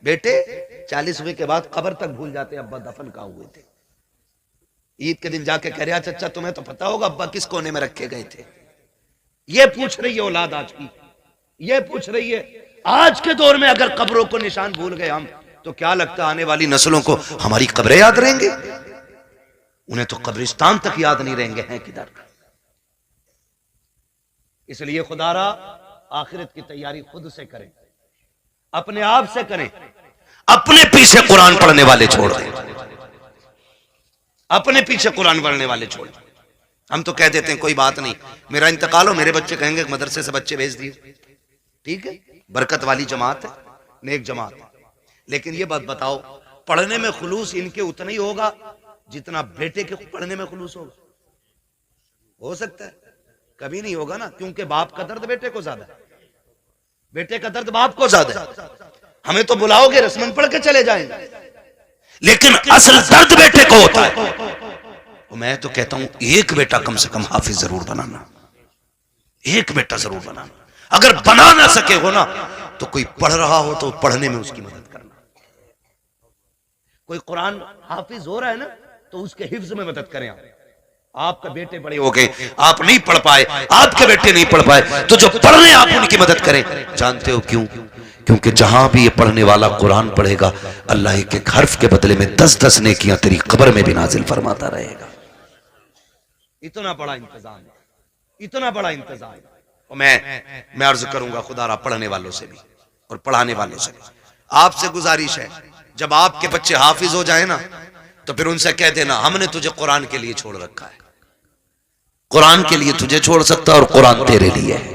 बेटे 40वें के बाद कब्र तक भूल जाते अब्बा दफन कहाँ हुए थे। ईद के दिन जाके कह रहा चचा तुम्हें तो पता होगा अब्बा किस कोने में रखे गए थे। ये पूछ रही है औलाद आज की, ये पूछ रही है आज के दौर में अगर कब्रों को निशान भूल गए हम तो क्या लगता आने वाली नस्लों को हमारी कब्रें याद रहेंगे? उन्हें तो कब्रिस्तान तक याद नहीं रहेंगे हैं किधर। इसलिए खुदारा आखिरत की तैयारी खुद से करें, अपने आप से करें। अपने पीछे कुरान पढ़ने वाले छोड़ दें, अपने पीछे कुरान पढ़ने वाले छोड़ दें। हम तो कह देते हैं कोई बात नहीं, मेरा इंतकाल हो मेरे बच्चे कहेंगे मदरसे से बच्चे भेज दिए, ठीक है, बरकत वाली जमात है, नेक जमात है। लेकिन ये बात बताओ पढ़ने में खुलूस इनके उतना ही होगा जितना बेटे के पढ़ने में खुलूस होगा? हो सकता है कभी नहीं होगा ना, क्योंकि बाप का दर्द बेटे को ज्यादा है, बेटे का दर्द बाप को ज्यादा है। हमें तो बुलाओगे रस्मन पढ़ के चले जाएंगे, लेकिन असल दर्द बेटे को होता है। तो मैं तो कहता हूं एक बेटा कम से कम हाफिज जरूर बनाना, एक बेटा जरूर बनाना। अगर बना ना सके हो ना तो कोई पढ़ रहा हो तो पढ़ने में उसकी मदद करना। कोई कुरान हाफिज हो रहा है ना तो उसके हिफ्ज में मदद करें। आपका बेटे बड़े हो गए, आप नहीं पढ़ पाए, आपके बेटे नहीं पढ़ पाए, तो जो पढ़ रहे हैं आप उनकी मदद करें। जानते हो क्यों? क्योंकि जहां भी ये पढ़ने वाला कुरान पढ़ेगा अल्लाह के हर्फ के बदले में 10-10 नेकियां तेरी कब्र में भी नाजिल फरमाता रहेगा। इतना बड़ा इंतजाम, इतना बड़ा इंतजाम। और मैं अर्ज करूंगा खुदारा पढ़ने वालों से भी और पढ़ाने वालों से भी आपसे गुजारिश है, जब आपके बच्चे हाफिज हो जाए ना तो फिर उनसे कह देना हमने तुझे कुरान के लिए छोड़ रखा है, कुरान के लिए तुझे छोड़ सकता और कुरान तेरे लिए है।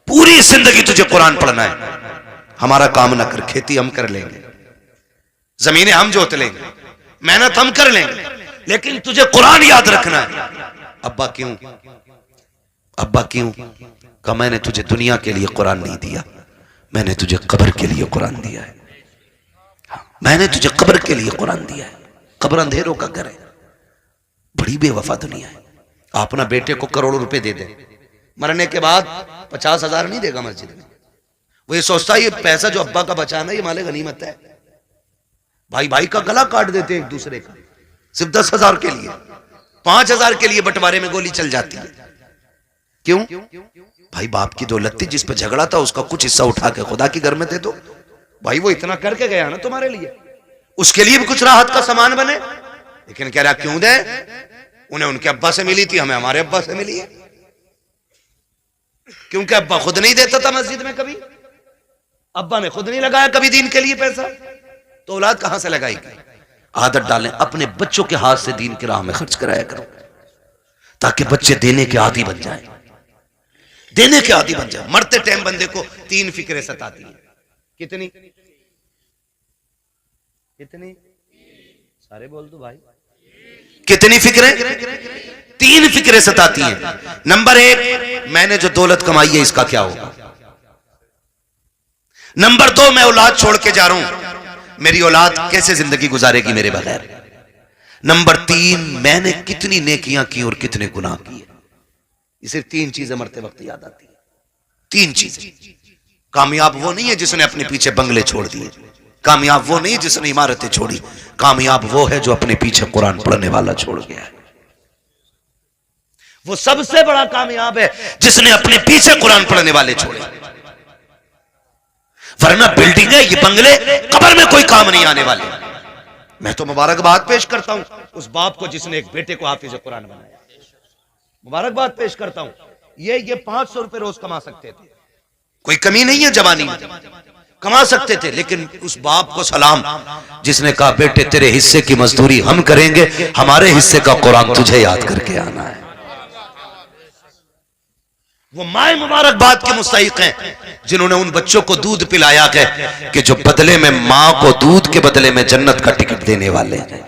पूरी जिंदगी तुझे कुरान पढ़ना है। हमारा काम ना कर, खेती हम कर लेंगे, जमीनें हम जोत लेंगे, मेहनत हम कर लेंगे, लेकिन तुझे कुरान याद रखना है। अब्बा क्यों? अब्बा क्यों? कहा मैंने तुझे दुनिया के लिए कुरान नहीं दिया, मैंने तुझे कब्र के लिए कुरान दिया है। मैंने तुझे कब्र के लिए कुरान दिया है। कब्र अंधेरों का घर है, बड़ी बेवफा दुनिया है। आप ना बेटे को करोड़ों रुपए दे दे, मरने के बाद 50,000 नहीं देगा मस्जिद में। वो ये सोचता है ये पैसा जो अब्बा का बचाना है ये माले गनीमत है। भाई भाई का गला काट देते एक दूसरे का सिर्फ 10,000 के लिए, 5,000 के लिए बंटवारे में गोली चल जाती है। क्यों? भाई बाप की दौलत थी, जिस पर झगड़ा था उसका कुछ हिस्सा उठा के खुदा के घर में दे दो। भाई वो इतना करके गया ना तुम्हारे लिए, उसके लिए भी कुछ राहत का सामान बने। लेकिन कह रहा क्यों दे? उन्हें उनके अब्बा से मिली थी, हमें हमारे अब्बा से मिली है। क्योंकि अब्बा खुद नहीं देता था मस्जिद में, कभी अब्बा ने खुद नहीं लगाया कभी दीन के लिए पैसा, तो औलाद कहां से लगाएगी? आदत डालें, अपने बच्चों के हाथ से दीन की राह में खर्च कराया करो, ताकि बच्चे देने के आदी बन जाएं, देने के आदी बन जाए। मरते टाइम बंदे को 3 फिक्रें सताती हैं। कितनी कितनी? सारे बोल दो भाई, कितनी फिक्रें? 3 फिक्रें सताती हैं। नंबर 1, मैंने जो दौलत कमाई है इसका क्या होगा। नंबर 2, मैं औलाद छोड़ के जा रहा हूं, मेरी औलाद कैसे जिंदगी गुजारेगी मेरे बगैर। नंबर 3, मैंने कितनी नेकियां की और कितने गुनाह किए। ये सिर्फ 3 चीजें मरते वक्त याद आती है। 3 चीजें। कामयाब वो नहीं है जिसने अपने पीछे बंगले छोड़ दिए, कामयाब वो नहीं जिसने इमारतें छोड़ी, कामयाब वो है जो अपने पीछे कुरान पढ़ने वाला छोड़ गया है। वो सबसे बड़ा कामयाब है जिसने अपने पीछे कुरान पढ़ने वाले छोड़े। वरना बिल्डिंग है, ये बंगले कब्र में कोई काम नहीं आने वाले। मैं तो मुबारकबाद पेश करता हूं उस बाप को जिसने एक बेटे को हाफिज कुरान बनाया। मुबारकबाद पेश करता हूं। ये 500 रुपए रोज कमा सकते थे, कोई कमी नहीं है, जवानी में कमा सकते थे। लेकिन उस बाप को सलाम जिसने कहा बेटे तेरे हिस्से की मजदूरी हम करेंगे, हमारे हिस्से का कुरान तुझे याद करके आना है। वो माए मुबारकबाद के मुस्तहिक हैं जिन्होंने उन बच्चों को दूध पिलाया है कि जो बदले में मां को दूध के बदले में जन्नत का टिकट देने वाले हैं।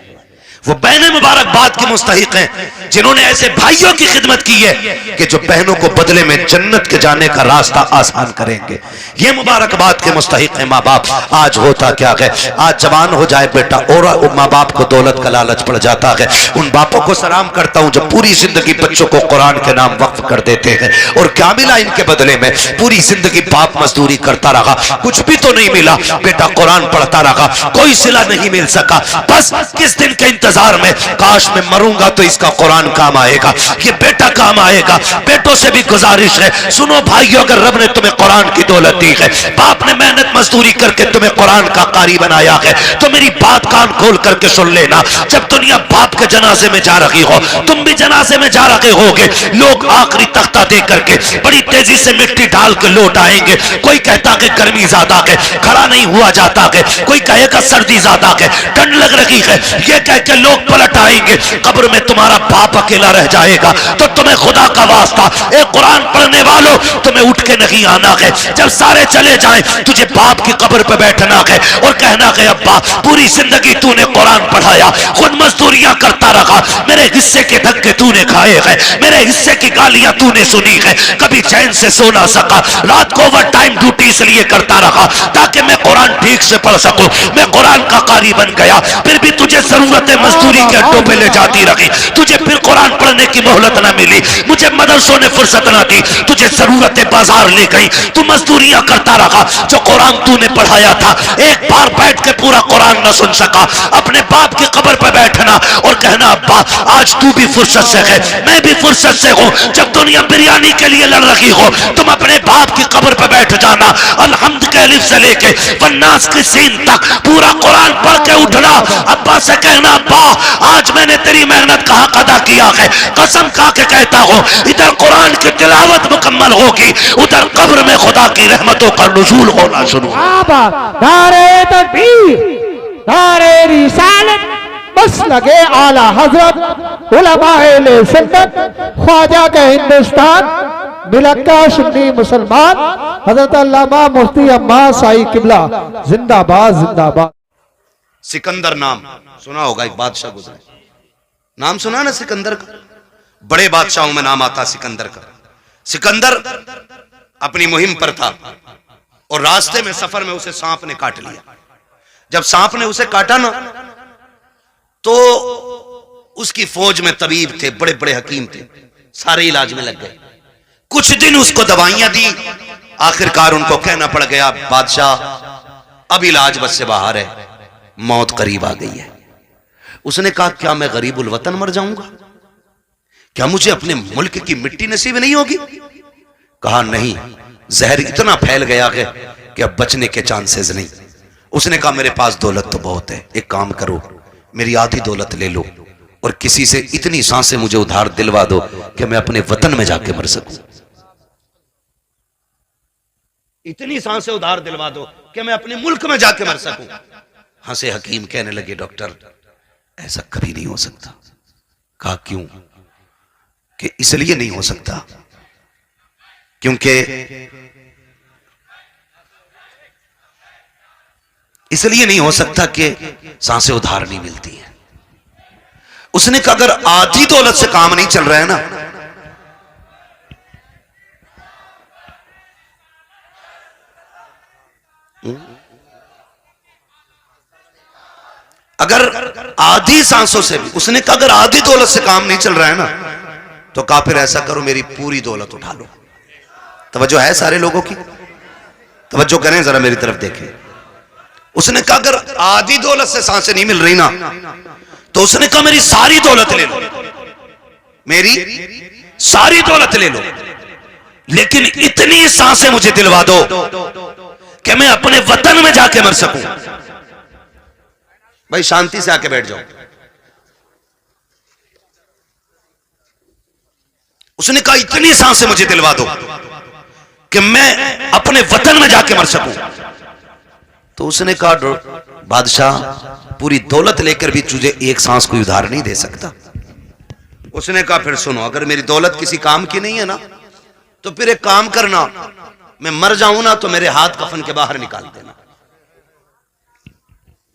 वो बहनें मुबारकबाद के मुस्तहिक हैं जिन्होंने ऐसे भाइयों की खिदमत की है कि जो बहनों को बदले में जन्नत के जाने का रास्ता आसान करेंगे। ये मुबारकबाद के मुस्तहिक हैं माँ बाप। आज होता क्या है, आज जवान हो जाए बेटा और माँ बाप को दौलत का लालच पड़ जाता है। उन बापों को सलाम करता हूँ जो पूरी जिंदगी बच्चों को कुरान के नाम वक्फ कर देते हैं। और क्या मिला इनके बदले में? पूरी जिंदगी बाप मजदूरी करता रहा, कुछ भी तो नहीं मिला। बेटा कुरान पढ़ता रहा, कोई सिला नहीं मिल सका। बस किस दिन के इंतजार में, काश मैं मरूंगा तो इसका कुरान काम आएगा, ये बेटा काम आएगा। बेटों से भी गुजारिश है, सुनो भाइयों, अगर रब ने तुम्हें कुरान की दौलत दी है, बाप ने मेहनत मजदूरी करके तुम्हें कुरान का कारी बनाया है, तो मेरी बात कान खोल करके सुन लेना। जब दुनिया बाप के जनाजे में जा रही हो, तुम भी जनाजे में जा रहे होगे। लोग आखिरी तख्ता दे करके बड़ी तेजी से मिट्टी डाल के लौट आएंगे। कोई कहता कि गर्मी ज्यादा है, खड़ा नहीं हुआ जाता है। कोई कहेगा सर्दी ज्यादा है, ठंड लग रही है। ये कह के लोग पलट आएंगे। कब्र में तुम्हारा बाप अकेला रह जाएगा। तो तुम्हें खुदा का वास्ता, एक कुरान पढ़ने वालों, तुम्हें उठ के नहीं आना है। जब सारे चले जाएं, तुझे बाप की कब्र पे बैठना है और कहना है अब्बा पूरी जिंदगी तूने कुरान पढ़ाया, खुद मजदूरियां करता रहा, मेरे हिस्से के धक्के तूने खाए हैं, मेरे हिस्से की गालियां तूने सुनी है, कभी चैन से सो ना सका, रात को ओवर टाइम ड्यूटी इसलिए करता रहा ताकि मैं कुरान ठीक से पढ़ सकूं। मैं कुरान का कारी बन गया, फिर भी तुझे जरूरत मजदूरी के अड्डों पे ले जाती रही, तुझे फिर कुरान पढ़ने की मोहलत ना मिली, मुझे मदरसों ने फुर्सत ना दी, तुझे जरूरत बाजार ले गई, तू मजदूरियां करता रहा। जो कुरान तूने पढ़ाया था, एक बार बैठ के पूरा कुरान न सुन सका। अपने बाप की कब्र पे बैठना और कहना अब्बा आज तू भी फुर्सत से है, मैं भी फुर्सत से हूं। जब दुनिया बिरयानी के लिए लड़ रही हो, तुम अपने बाप की कब्र पे बैठ जाना। अलहम्द के अलिफ से लेके वन्नास की सीन तक पूरा कुरान पढ़ के उठना। अब्बा से कहना अब्बा आज मैंने तेरी मेहनत का हक अदा किया है, कसम खा के कहता हूं इधर कुरान की तिलावत मुकम्मल होगी, उधर कब्र में खुदा की रहमतों का नुज़ूल होना शुरू। नारे तकबीर, नारे रिसालत, बस लगे आला हजरत उलमाए सुन्नत, ख्वाजा के हिंदुस्तान, मिलक्का सुन्नी मुसलमान, हजरत अल्लामा मुफ्ती अम्मास साई किबला जिंदाबाद जिंदाबाद। सिकंदर नाम सुना होगा, एक बादशाह गुजरे, नाम सुना ना सिकंदर का? बड़े बादशाहों में नाम आता सिकंदर का। सिकंदर अपनी मुहिम पर था और रास्ते में सफर में उसे सांप ने काट लिया। जब सांप ने उसे काटा ना तो उसकी फौज में तबीब थे, बड़े बड़े हकीम थे, सारे इलाज में लग गए। कुछ दिन उसको दवाइयां दी, आखिरकार उनको कहना पड़ गया बादशाह अब इलाज बस से बाहर है, मौत करीब आ गई है। उसने कहा क्या मैं गरीबुल वतन मर जाऊंगा? क्या मुझे अपने मुल्क की मिट्टी नसीब नहीं होगी? कहा नहीं, जहर इतना फैल गया है कि अब बचने के चांसेस नहीं। उसने कहा मेरे पास दौलत तो बहुत है, एक काम करो मेरी आधी दौलत ले लो और किसी से इतनी सांसें मुझे उधार दिलवा दो कि मैं अपने वतन में जाके मर सकूं। इतनी सांसें उधार दिलवा दो कि मैं अपने मुल्क में जाके मर सकूं। हंसे हकीम, कहने लगे डॉक्टर ऐसा कभी नहीं हो सकता। कहा क्यों? कि इसलिए नहीं हो सकता क्योंकि इसलिए नहीं हो सकता कि सांसें उधार नहीं मिलती हैं। उसने कहा अगर आधी दौलत से काम नहीं चल रहा है ना, अगर आधी सांसों से भी, उसने कहा अगर आधी दौलत से काम नहीं चल रहा है ना तो कहा फिर ऐसा करो मेरी पूरी दौलत उठा लो। तवज्जो है सारे लोगों की? तवज्जो करें जरा मेरी तरफ देखें। उसने कहा अगर आधी दौलत से सांसें नहीं मिल रही ना तो उसने कहा मेरी सारी दौलत ले लो, मेरी सारी दौलत ले लो, लेकिन इतनी सांसें मुझे दिलवा दो कि मैं अपने वतन में जाके मर सकूं। भाई शांति से आके बैठ जाओ। उसने कहा इतनी सांसें मुझे दिलवा दो कि मैं अपने वतन में जाके मर सकूं। तो उसने कहा बादशाह पूरी दौलत लेकर भी तुझे एक सांस कोई उधार नहीं दे सकता। उसने कहा फिर सुनो, अगर मेरी दौलत किसी काम की नहीं है ना तो फिर एक काम करना, मैं मर जाऊं ना तो मेरे हाथ कफन के बाहर निकाल देना।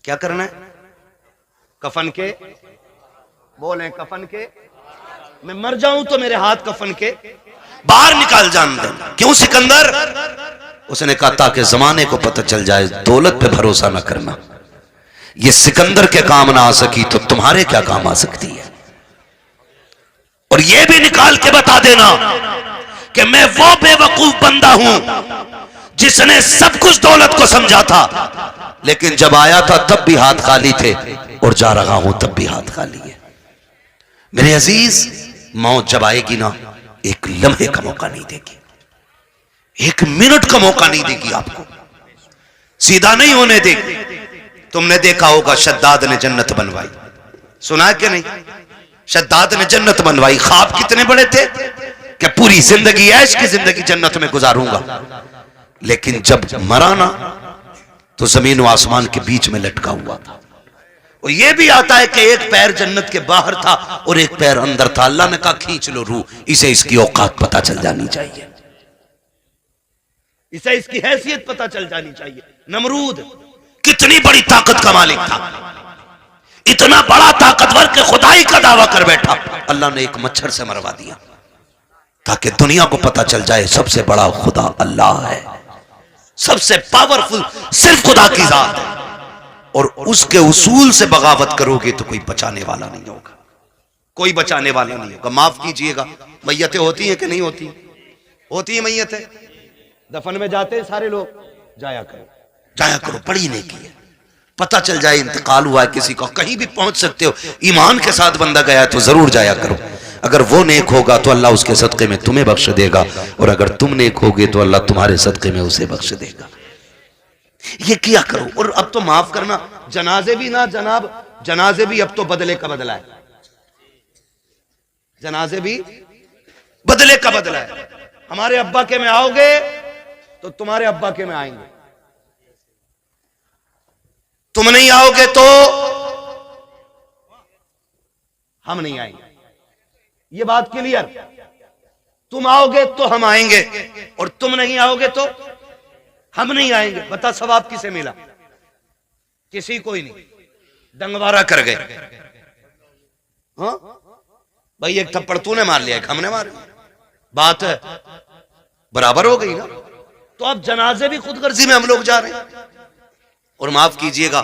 क्या करना है? कफन के बोले कफन के, मैं मर जाऊं तो मेरे हाथ कफन के बाहर निकाल जान दे। क्यों सिकंदर? उसने कहा ताकि जमाने को पता चल जाए दौलत पे भरोसा ना करना। ये सिकंदर के काम ना आ सकी तो तुम्हारे क्या काम आ सकती है। और ये भी निकाल के बता देना कि मैं वो बेवकूफ बंदा हूं जिसने सब कुछ दौलत को समझा था, लेकिन जब आया था तब भी हाथ खाली थे और जा रहा हूं तब भी हाथ खाली है। मेरे अजीज, मौत जब आएगी ना, एक लम्हे का मौका नहीं देगी, एक मिनट का मौका नहीं देगी, आपको सीधा नहीं होने देगी। तुमने देखा होगा शद्दाद ने जन्नत बनवाई, सुना है कि नहीं? शद्दाद ने जन्नत बनवाई। ख्वाब कितने बड़े थे कि पूरी जिंदगी ऐश की जिंदगी जन्नत में गुजारूंगा, लेकिन जब मरा ना तो जमीन व आसमान के बीच में लटका हुआ था। और यह भी आता है कि एक पैर जन्नत के बाहर था और एक पैर अंदर था। अल्लाह ने कहा खींच लो रूह, इसे इसकी औकात पता चल जानी चाहिए, इसे इसकी हैसियत पता चल जानी चाहिए। नमरूद कितनी बड़ी ताकत का मालिक था, इतना बड़ा ताकतवर के खुदाई का दावा कर बैठा। अल्लाह ने एक मच्छर से मरवा दिया ताकि दुनिया को पता चल जाए सबसे बड़ा खुदा अल्लाह है, सबसे पावरफुल सिर्फ खुदा की जात है। और उसके उसूल से बगावत करोगे तो कोई बचाने वाला नहीं होगा, कोई बचाने वाला नहीं होगा। माफ कीजिएगा, मैयतें होती हैं कि नहीं होती? होती है मैयतें, दफन में जाते हैं सारे लोग, जाया करो, जाया करो, पढ़ी नहीं की है, पता चल जाए इंतकाल हुआ है किसी का, कहीं भी पहुंच सकते हो। ईमान के साथ बंदा गया है तो जरूर जाया करो। अगर वो नेक होगा तो अल्लाह उसके सदके में तुम्हें बख्श देगा, और अगर तुम नेक होगे तो अल्लाह तुम्हारे सदके में उसे बख्श देगा। ये किया करो। और अब तो माफ करना, जनाजे भी ना जनाब, जनाजे भी अब तो बदले का बदला है, जनाजे भी बदले का बदला है। हमारे अब्बा के में आओगे तो तुम्हारे अब्बा के में आएंगे, तुम नहीं आओगे तो हम नहीं आएंगे। ये बात क्लियर? तुम आओगे तो हम आएंगे और तुम नहीं आओगे तो हम नहीं आएंगे। बता सवाब किसे मिला? किसी को ही नहीं, दंगवारा कर गए। हाँ भाई, एक थप्पड़ तूने मार लिया, एक हमने मार, बात है बराबर हो गई ना। तो अब जनाजे भी खुदगर्जी में हम लोग जा रहे हैं। और माफ कीजिएगा,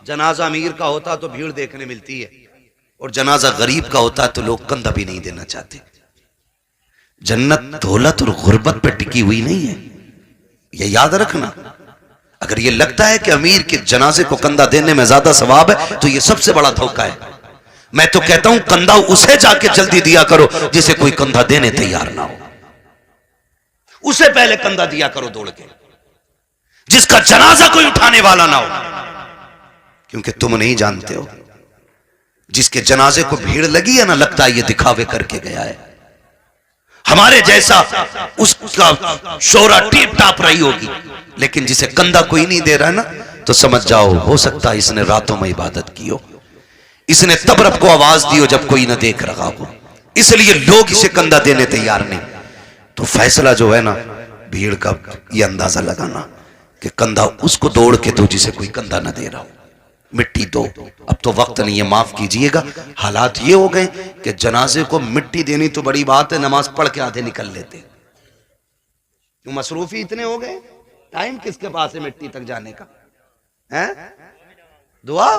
जनाजा अमीर का होता तो भीड़ देखने मिलती है, और जनाजा गरीब का होता तो लोग कंधा भी नहीं देना चाहते। जन्नत दौलत और गुर्बत पे टिकी हुई नहीं है, ये याद रखना। अगर ये लगता है कि अमीर के जनाजे को कंधा देने में ज्यादा सवाब है तो ये सबसे बड़ा धोखा है। मैं तो कहता हूं कंधा उसे जाके जल्दी दिया करो जिसे कोई कंधा देने तैयार ना हो, उसे पहले कंधा दिया करो दौड़ के, जिसका जनाजा कोई उठाने वाला ना हो। क्योंकि तुम नहीं जानते हो, जिसके जनाजे को भीड़ लगी है ना, लगता है ये दिखावे करके गया है, हमारे जैसा उसका शोरा टीप टाप रही होगी। लेकिन जिसे कंधा कोई नहीं दे रहा है ना, तो समझ जाओ हो सकता है इसने रातों में इबादत की हो, इसने तब रब को आवाज दी हो जब कोई ना देख रहा हो, इसलिए लोग इसे कंधा देने तैयार नहीं। तो फैसला जो है ना भीड़ का, ये अंदाजा लगाना कि कंधा उसको दौड़ के दो जिसे कोई कंधा ना दे रहा हो, मिट्टी दो। अब तो वक्त नहीं है, माफ कीजिएगा, हालात ये हो गए कि जनाजे को मिट्टी देनी तो बड़ी बात है, नमाज पढ़ के आधे निकल लेते। क्यों मसरूफी इतने हो गए, टाइम किसके पास है मिट्टी तक जाने का? है दुआ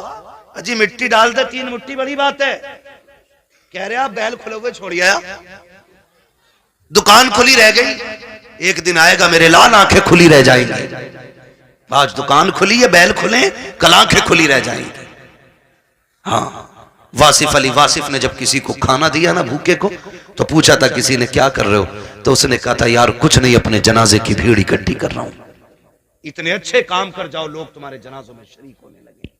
अजी, मिट्टी डाल दे 3 मुट्ठी, बड़ी बात है। कह रहे आप बैल खुले हुए छोड़ आया, दुकान खुली रह गई, एक दिन आएगा मेरे लाल आंखें खुली रह जाएंगी। आज दुकान खुली है, बैल खुले, कल आंखें खुली रह जाएंगी। हाँ, वासिफ अली वासिफ ने जब किसी को खाना दिया ना भूखे को, तो पूछा था किसी ने क्या कर रहे हो, तो उसने कहा था यार कुछ नहीं, अपने जनाजे की भीड़ इकट्ठी कर रहा हूं। इतने अच्छे काम कर जाओ, लोग तुम्हारे जनाजों में शरीक होने लगे,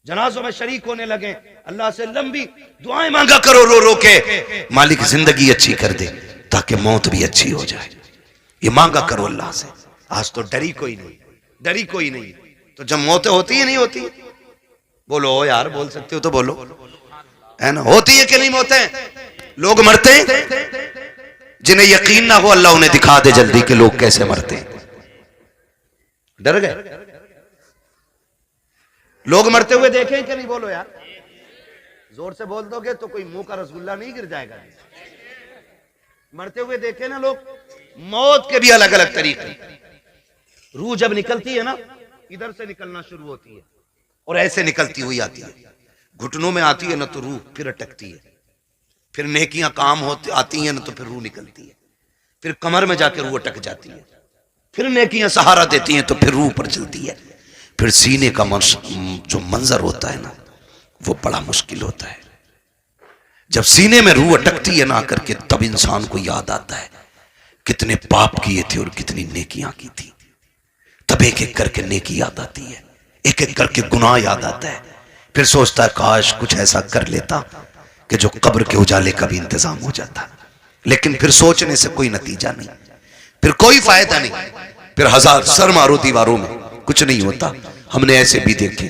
जनाजों में शरीक होने लगे। अल्लाह से लंबी दुआएं मांगा करो रो रो के, मालिक जिंदगी अच्छी कर दे ताकि मौत भी अच्छी हो जाए। ये मांगा करो अल्लाह से। आज तो डरी कोई नहीं, डरी कोई नहीं। तो जब मौतें होती है नहीं होती, बोलो यार, बोल सकते हो तो बोलो, है ना? होती है कि नहीं मौतें? लोग मरते हैं, जिन्हें यकीन ना हो अल्लाह उन्हें दिखा दे जल्दी कि लोग कैसे मरते हैं। डर गए? लोग मरते हुए देखे कि नहीं? बोलो यार, जोर से बोल दोगे तो कोई मुंह का रसगुल्ला नहीं गिर जाएगा। मरते हुए देखे ना लोग, मौत के भी अलग अलग तरीके। रूह जब निकलती है ना, इधर से निकलना शुरू होती है और ऐसे निकलती हुई आती है, घुटनों में आती है ना तो रूह फिर अटकती है, फिर नेकियां काम होती आती हैं ना तो फिर रूह निकलती है, फिर कमर में जाकर रूह अटक जाती है, फिर नेकियां सहारा देती हैं तो फिर रूह पर चलती है, फिर सीने का जो मंजर होता है ना वो बड़ा मुश्किल होता है। जब सीने में रूह अटकती है ना करके, तब इंसान को याद आता है कितने पाप किए थे और कितनी नेकियां की थी। तब एक एक करके नेकी याद आती है, एक एक करके गुनाह याद आता है। फिर सोचता है काश कुछ ऐसा कर लेता कि जो कब्र के उजाले का भी इंतजाम हो जाता। लेकिन फिर सोचने से कोई नतीजा नहीं, फिर कोई फायदा नहीं, फिर हजार सर मारो दीवारों में कुछ नहीं होता। हमने ऐसे भी देखे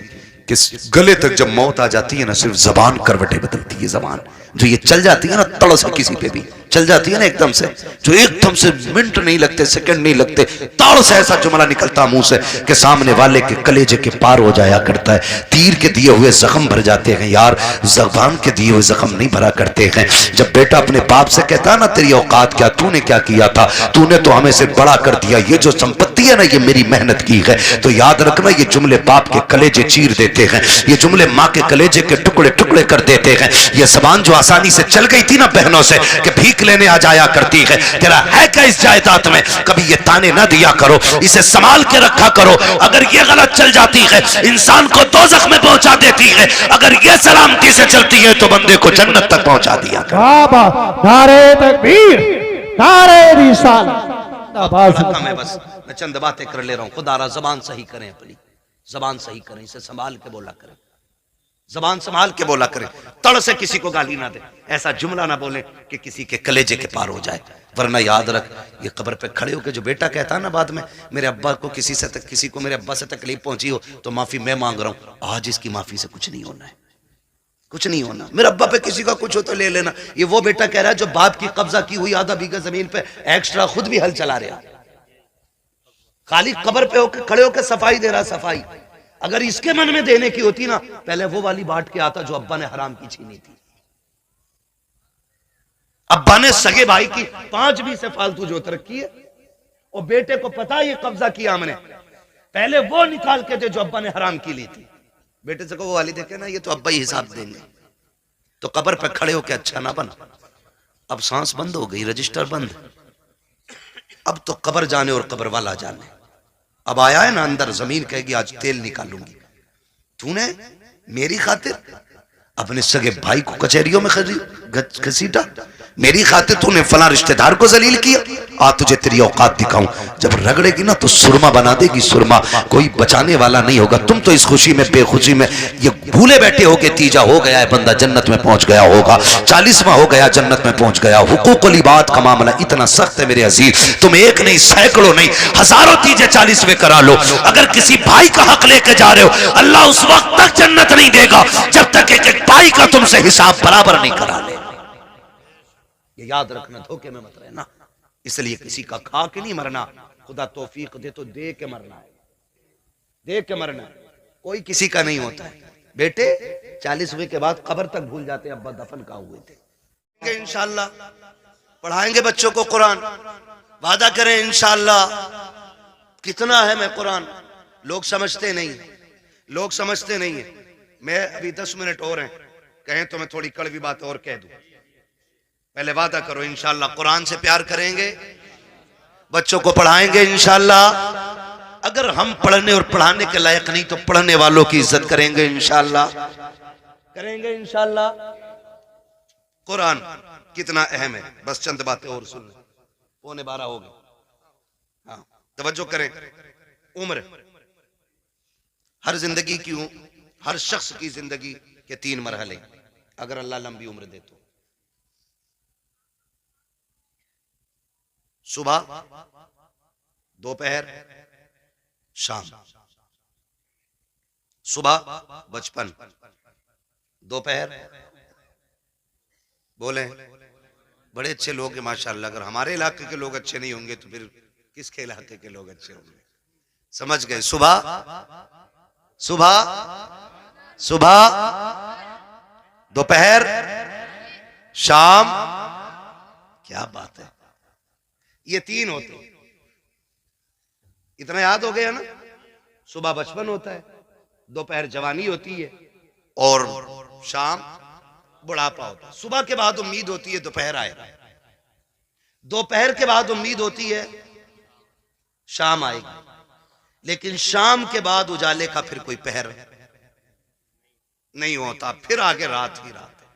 कि गले तक जब मौत आ जाती है ना, सिर्फ जबान करवटें बदलती है। जबान जो ये चल जाती है ना तड़ से, किसी पे भी चल जाती है ना एकदम से, जो एकदम से मिनट नहीं लगते, सेकंड नहीं लगते, ताड़ से ऐसा जुमला निकलता मुंह से कि सामने वाले के कलेजे के पार हो जाया करता है। तीर के दिए हुए जख्म भर जाते हैं यार, जबान के दिए हुए जख्म नहीं भरा करते हैं। जब बेटा अपने बाप से कहता ना तेरी औकात क्या, तूने क्या किया था, तूने तो हमें से बड़ा कर दिया, ये जो संपत्ति है ना ये मेरी मेहनत की है। तो याद रखना ये जुमले बाप के कलेजे चीर देते हैं, ये जुमले माँ के कलेजे के टुकड़े टुकड़े कर देते हैं। ये जबान जो आसानी से चल गई थी ना बहनों से कि भीख लेने आ जाया करती है, तेरा है क्या इस जायदाद में, कभी ये ताने ना दिया करो, इसे संभाल के रखा करो। अगर ये गलत चल जाती है इंसान को दोज़ख में पहुंचा देती है, अगर ये सलामती से चलती है तो बंदे को जन्नत तक पहुंचा दिया करो। नारे तकबीर, नारे रिसालत। मैं बस मैं चंद बातें कर ले रहा हूं। खुदा जबान सही करें, अपनी जबान सही करें, इसे संभाल के बोला करें, जबान संभाल के बोला करें, तड़ से किसी को गाली ना दे, ऐसा जुमला ना बोले कि किसी के कलेजे के पार हो जाए। वरना याद रख, ये कब्र पे खड़े होकर जो बेटा कहता है ना बाद में मेरे अब्बा को किसी को मेरे अब्बा से तकलीफ पहुंची हो तो माफी मैं मांग रहा हूं, आज इसकी माफी से कुछ नहीं होना है, कुछ नहीं होना। मेरे अब्बा पे किसी का कुछ हो तो ले लेना। ये वो बेटा कह रहा है जो बाप की कब्जा की हुई आधा बीघा जमीन पे एक्स्ट्रा खुद भी हल चला रहा, खाली कब्र पे होकर खड़े होकर सफाई दे रहा, सफाई। अगर इसके मन में देने की होती ना, पहले वो वाली बांट के आता जो अब्बा ने हराम की छीनी थी। अब्बा ने सगे भाई की 5 बीसे फालतू जोत रखी है और बेटे को पता है ये कब्जा किया हमने, पहले वो निकाल के दे जो अब्बा ने हराम की ली थी। बेटे से कहो वाली देखे ना ये तो अब्बा ही हिसाब देंगे। तो कब्र पे खड़े होके अच्छा ना बना। अब सांस बंद हो गई, रजिस्टर बंद, अब तो कब्र जाने और कब्र वाला जाने। अब आया है ना अंदर, जमीन कहेगी आज तेल निकालूंगी। तूने मेरी खातिर अपने सगे भाई को कचहरियों में घसीटा, मेरी खातिर तूने फला रिश्तेदार को जलील किया, आ तुझे तेरी औकात दिखाऊं। जब रगड़ेगी ना तो सुरमा बना देगी, सुरमा, कोई बचाने वाला नहीं होगा। तुम तो इस खुशी में बेखुशी में ये भूले बैठे हो के तीजा हो गया है बंदा जन्नत में पहुंच गया होगा, 40वां हो गया जन्नत में पहुंच गया। हुकूकुल इबाद का मामला इतना सख्त है मेरे अजीज, तुम एक नहीं सैकड़ों नहीं हजारों तीजे 40वें करा लो। अगर किसी भाई का हक लेके जा रहे हो, अल्लाह उस वक्त तक जन्नत नहीं देगा जब तक एक एक भाई का तुमसे हिसाब बराबर नहीं करा ले। ये याद रखना, धोखे में मत रहना। इसलिए किसी का खा के नहीं मरना, खुदा तौफीक दे तो दे के मरना है, दे के मरना है। कोई किसी का नहीं होता है। बेटे 40वें के बाद कब्र तक भूल जाते हैं अब्बा दफन कहाँ हुए थे। इंशाल्लाह पढ़ाएंगे बच्चों को कुरान, वादा करें इंशाल्लाह। कितना है मैं कुरान, लोग समझते नहीं, लोग समझते नहीं है। मैं अभी 10 मिनट और हैं, कहें तो मैं थोड़ी कड़वी बात और कह दूं। पहले वादा करो इंशाल्लाह कुरान से प्यार करेंगे, बच्चों को पढ़ाएंगे इंशाल्लाह। अगर हम पढ़ने और पढ़ाने के लायक नहीं तो पढ़ने वालों की इज्जत करेंगे इंशाल्लाह, करेंगे इंशाल्लाह। कुरान कितना अहम है, बस चंद बातें और सुन लें, 11:15 हो गए। हाँ तवज्जो करें। उम्र, हर जिंदगी की, हर शख्स की जिंदगी के 3 मरहले, अगर अल्लाह लंबी उम्र दे तो। सुबह, दोपहर, शाम। सुबह बचपन, दोपहर बोले बड़े अच्छे लोग हैं माशाअल्लाह। अगर हमारे इलाके के लोग अच्छे नहीं होंगे तो फिर किसके इलाके के लोग अच्छे होंगे, समझ गए। सुबह, सुबह, सुबह, दोपहर, शाम, क्या बात है, ये 3 होते हैं। इतना याद हो गया ना। सुबह बचपन होता है, दोपहर जवानी होती है और शाम बुढ़ापा होता है। सुबह के बाद उम्मीद होती है दोपहर आएगा, दोपहर के बाद उम्मीद होती है शाम आएगी, लेकिन शाम के बाद उजाले का फिर कोई पहर नहीं होता, फिर आगे रात ही रात है।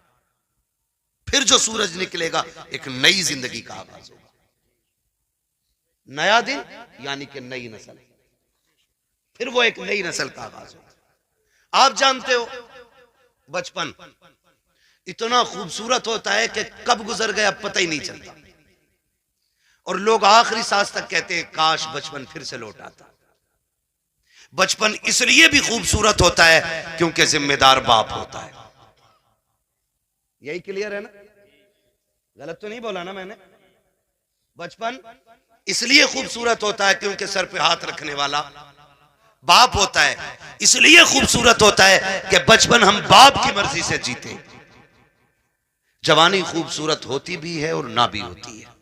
फिर जो सूरज निकलेगा एक नई जिंदगी का आगाज होगा, नया दिन यानी कि नई नस्ल, फिर वो एक नई नस्ल का आगाज होगा। आप जानते हो बचपन इतना खूबसूरत होता है कि कब गुजर गया पता ही नहीं चलता, और लोग आखिरी सांस तक कहते हैं काश बचपन फिर से लौट आता। बचपन इसलिए भी खूबसूरत होता है क्योंकि जिम्मेदार बाप होता है। यही क्लियर है ना, गलत तो नहीं बोला ना मैंने। बचपन इसलिए खूबसूरत होता है क्योंकि सर पे हाथ रखने वाला बाप होता है। इसलिए खूबसूरत होता है कि बचपन हम बाप की मर्जी से जीते। जवानी खूबसूरत होती भी है और ना भी होती है।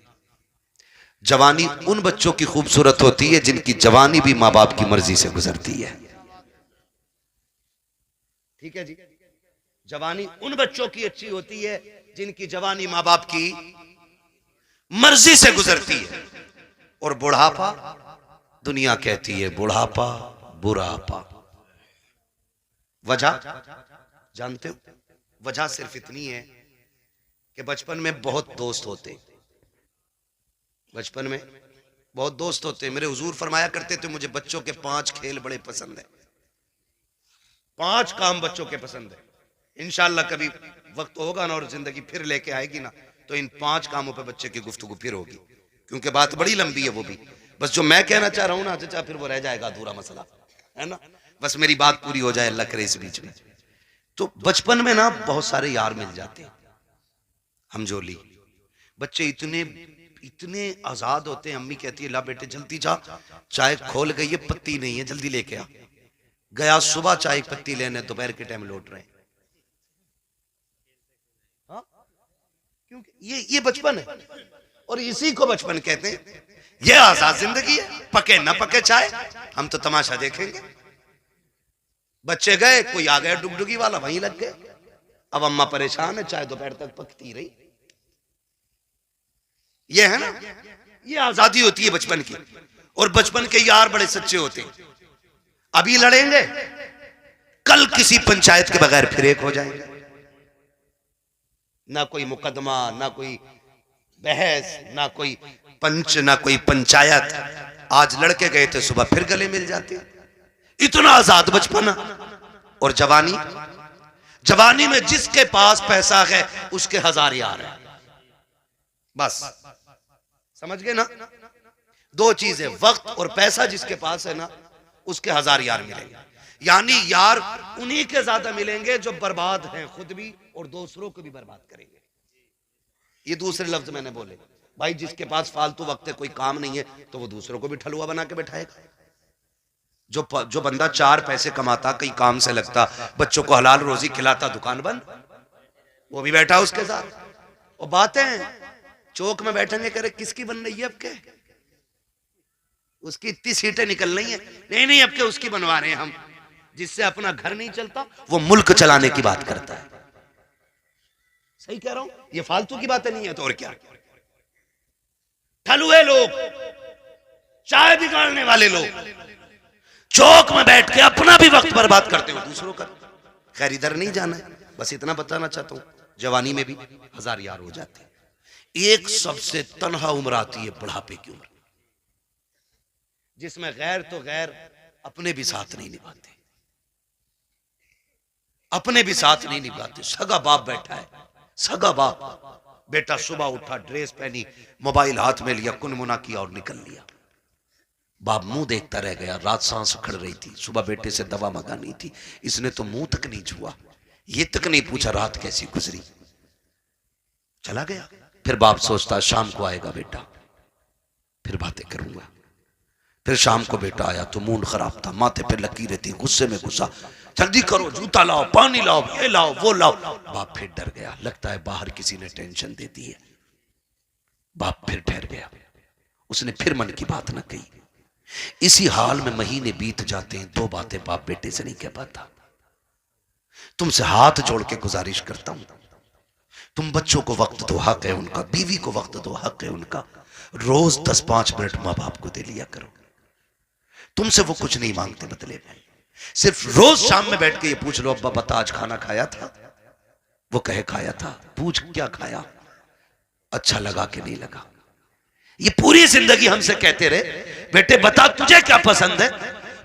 जवानी उन बच्चों की खूबसूरत होती है जिनकी जवानी भी मां बाप की मर्जी से गुजरती है। ठीक है जी, जवानी उन बच्चों की अच्छी होती है जिनकी जवानी मां बाप की मर्जी से गुजरती है। और बुढ़ापा, दुनिया कहती है बुढ़ापा बुढ़ापा। वजह जानते हो? वजह सिर्फ इतनी है कि बचपन में बहुत दोस्त होते, बचपन में बहुत दोस्त होते। मेरे हुजूर फरमाया करते थे मुझे बच्चों के 5 खेल बड़े पसंद है, 5 काम बच्चों के पसंद है। इंशाअल्लाह कभी वक्त होगा ना और जिंदगी फिर लेके आएगी ना, तो इन 5 कामों पे बच्चे की गुफ्तगू फिर होगी, क्योंकि बात बड़ी लंबी है वो भी। बस जो मैं कहना चाह रहा हूं ना चाचा, फिर वो रह जाएगा अधूरा मसला, है ना। बस मेरी बात पूरी हो जाए, अल्लाह करे इस बीच में। तो बचपन में ना बहुत सारे यार मिल जाते हैं। हमजोली बच्चे इतने आजाद होते हैं। अम्मी कहती है ला बेटे जल्दी जा, चाय खोल गई है, पत्ती नहीं है, जल्दी लेके आ। गया सुबह चाय की पत्ती लेने, दोपहर के टाइम लौट रहे। हाँ? क्योंकि ये बचपन है, और इसी को बचपन कहते हैं। ये आजाद जिंदगी है, पके ना पके चाय, हम तो तमाशा देखेंगे। बच्चे गए, कोई आ गया डुगडुगी वाला, वहीं लग गए। अब अम्मा परेशान है, चाय दोपहर तक पकती रही। ये है ना, ये आजादी होती है बचपन की। और बचपन के यार बड़े सच्चे होते हैं। अभी लड़ेंगे, कल किसी पंचायत के बगैर फिर एक हो जाएंगे। ना कोई मुकदमा, ना कोई बहस, ना कोई पंच, ना कोई पंचायत। आज लड़के गए थे, सुबह फिर गले मिल जाते। इतना आजाद बचपन। और जवानी, जवानी में जिसके पास पैसा है उसके 1000 यार है। बस समझ गए ना, 2 चीजें, वक्त और पैसा। जिसके पास है ना उसके 1000 यार मिलेंगे। यानी यार उन्हीं के ज्यादा मिलेंगे जो बर्बाद हैं खुद भी और दूसरों को भी बर्बाद करेंगे। ये दूसरे लफ्ज मैंने बोले। भाई जिसके पास फालतू वक्त है, कोई काम नहीं है, तो वो दूसरों को भी ठलुआ बना के बैठाएगा। जो बंदा 4 पैसे कमाता, कई काम से लगता, बच्चों को हलाल रोजी खिलाता, दुकान बंद, वो भी बैठा उसके साथ। और बातें चौक में बैठेंगे, करे किसकी बन रही है अब के, उसकी इतनी सीटें निकल रही हैं, नहीं अब के उसकी बनवा रहे हैं हम। जिससे अपना घर नहीं चलता वो मुल्क चलाने की बात करता है। सही कह रहा हूं, ये फालतू की बातें नहीं है तो और क्या। ठलुए लोग, चाय बिगाड़ने वाले लोग चौक में बैठ के अपना भी वक्त बर्बाद करते हो, दूसरों का। खैर इधर नहीं जाना है, बस इतना बताना चाहता हूं, जवानी में भी 1000 यार हो जाते हैं। एक सबसे तन्हा उम्र आती है बुढ़ापे की उम्र, जिसमें गैर तो गैर अपने भी साथ नहीं निभाते, अपने भी साथ नहीं निभाते। सगा बाप बैठा है, सगा बाप। बेटा सुबह उठा, ड्रेस पहनी, मोबाइल हाथ में लिया, कुनमुना किया और निकल लिया। बाप मुंह देखता रह गया। रात सांस उखड़ रही थी, सुबह बेटे से दवा मंगानी थी, इसने तो मुंह तक नहीं छुआ, ये तक नहीं पूछा रात कैसी गुजरी, चला गया। फिर बाप सोचता शाम को आएगा बेटा, फिर बातें करूंगा। फिर शाम को बेटा आया तो मूड खराब था, माथे पे लकीरें थी, गुस्से में गुस्सा, जल्दी करो, जूता लाओ, पानी लाओ, ये लाओ, वो लाओ। बाप फिर डर गया, लगता है बाहर किसी ने टेंशन दे दी है। बाप फिर ठहर गया, उसने फिर मन की बात न कही। इसी हाल में महीने बीत जाते हैं, दो बातें बाप बेटे से नहीं कह पाता। तुमसे हाथ जोड़ के गुजारिश करता हूं, तुम बच्चों को वक्त दो, हक है उनका, बीवी को वक्त दो, हक है उनका। रोज 10-5 मिनट मां बाप को दे लिया करो। तुमसे वो कुछ नहीं मांगते बदले में, सिर्फ रोज शाम में बैठ के ये पूछ लो, अब्बा बता आज खाना खाया था? वो कहे खाया था। पूछ क्या खाया, अच्छा लगा कि नहीं लगा। ये पूरी जिंदगी हमसे कहते रहे, बेटे बता तुझे क्या पसंद है?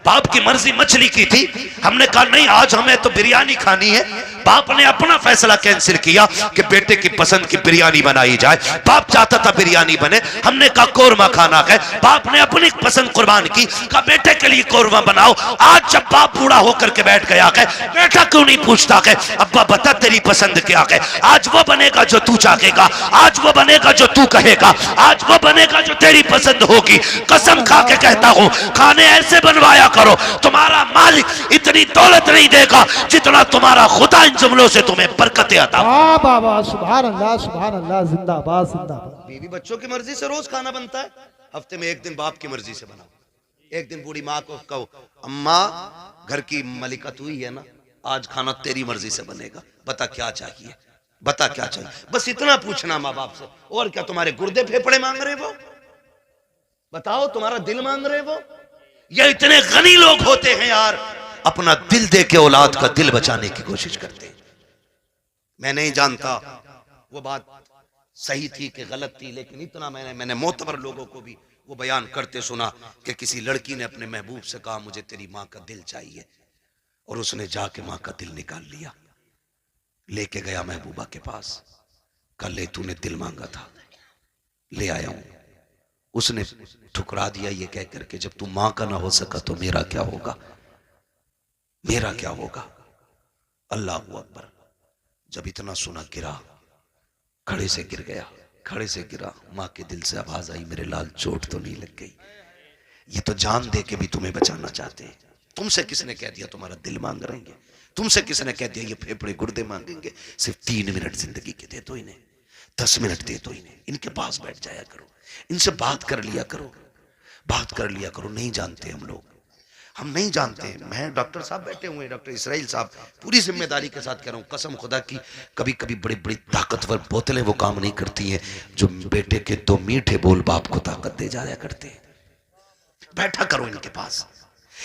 बाप की मर्जी मछली की थी, हमने कहा नहीं आज हमें तो बिरयानी खानी है। बाप ने अपना फैसला कैंसिल किया कि बेटे की पसंद की बिरयानी बनाई जाए। बाप चाहता था बिरयानी बने, हमने कहा कोरमा खाना है। बाप ने अपनी पसंद कुर्बान की, कहा बेटे के लिए कोरमा बनाओ। आज जब बाप बूढ़ा होकर के बैठ गया है, बेटा क्यों नहीं पूछता है अब्बा बता तेरी पसंद क्या है? आज वो बनेगा जो तू चाहेगा, आज वो बनेगा जो तू कहेगा, आज वो बनेगा जो तेरी पसंद होगी। कसम खा के कहता हूं, खाने ऐसे बनवाया करो, तुम्हारा मालिक इतनी दौलत नहीं देगा जितना तुम्हारा खुदा इन जुमलों से तुम्हें बरकतें अता। वाह बाबा, सुभान अल्लाह, जिंदाबाद जिंदाबाद। बीवी बच्चों की मर्जी से रोज खाना बनता है, हफ्ते में एक दिन बाप की मर्जी से बनाओ। एक दिन बूढ़ी माँ को कहो अम्मा घर की मलिका तू ही है ना, आज खाना तेरी मर्जी से बनेगा, बता क्या चाहिए, बता क्या चाहिए। बस इतना पूछना माँ बाप से। और क्या तुम्हारे गुर्दे फेफड़े मांग रहे वो? बताओ तुम्हारा दिल मांग रहे वो? ये इतने गनी लोग होते हैं यार, अपना दिल दे के औलाद का दिल बचाने की कोशिश करते हैं। मैं नहीं जानता वो बात सही थी कि गलत थी, लेकिन इतना मैंने मोतबर लोगों को भी वो बयान करते सुना कि किसी लड़की ने अपने महबूब से कहा मुझे तेरी माँ का दिल चाहिए, और उसने जाके माँ का दिल निकाल लिया, लेके गया महबूबा के पास, कल ले तूने दिल मांगा था ले आया हूं। उसने ठुकरा दिया ये कह करके जब तू मां का ना हो सका तो मेरा क्या होगा, मेरा क्या होगा। अल्लाह अकबर। जब इतना सुना गिरा, खड़े से गिर गया, खड़े से गिरा। मां के दिल से आवाज आई मेरे लाल चोट तो नहीं लग गई? ये तो जान दे के भी तुम्हें बचाना चाहते हैं। तुमसे किसने कह दिया तुम्हारा दिल मांग रहेंगे? तुमसे किसने कह दिया ये फेफड़े गुर्दे मांगेंगे? सिर्फ 3 मिनट जिंदगी के दे दो इन्हें, 10 मिनट दे दो इन्हें, इनके पास बैठ जाया करो, इनसे बात कर लिया करो, बात कर लिया करो। नहीं जानते हम लोग, हम नहीं जानते। मैं डॉक्टर साहब बैठे हुए हैं, डॉक्टर इसराइल साहब, पूरी जिम्मेदारी के साथ कह रहा हूं, कसम खुदा की कभी कभी बड़ी बड़ी ताकतवर बोतलें वो काम नहीं करती हैं जो बेटे के 2 मीठे बोल बाप को ताकत दे जाया करते हैं। बैठा करो इनके पास,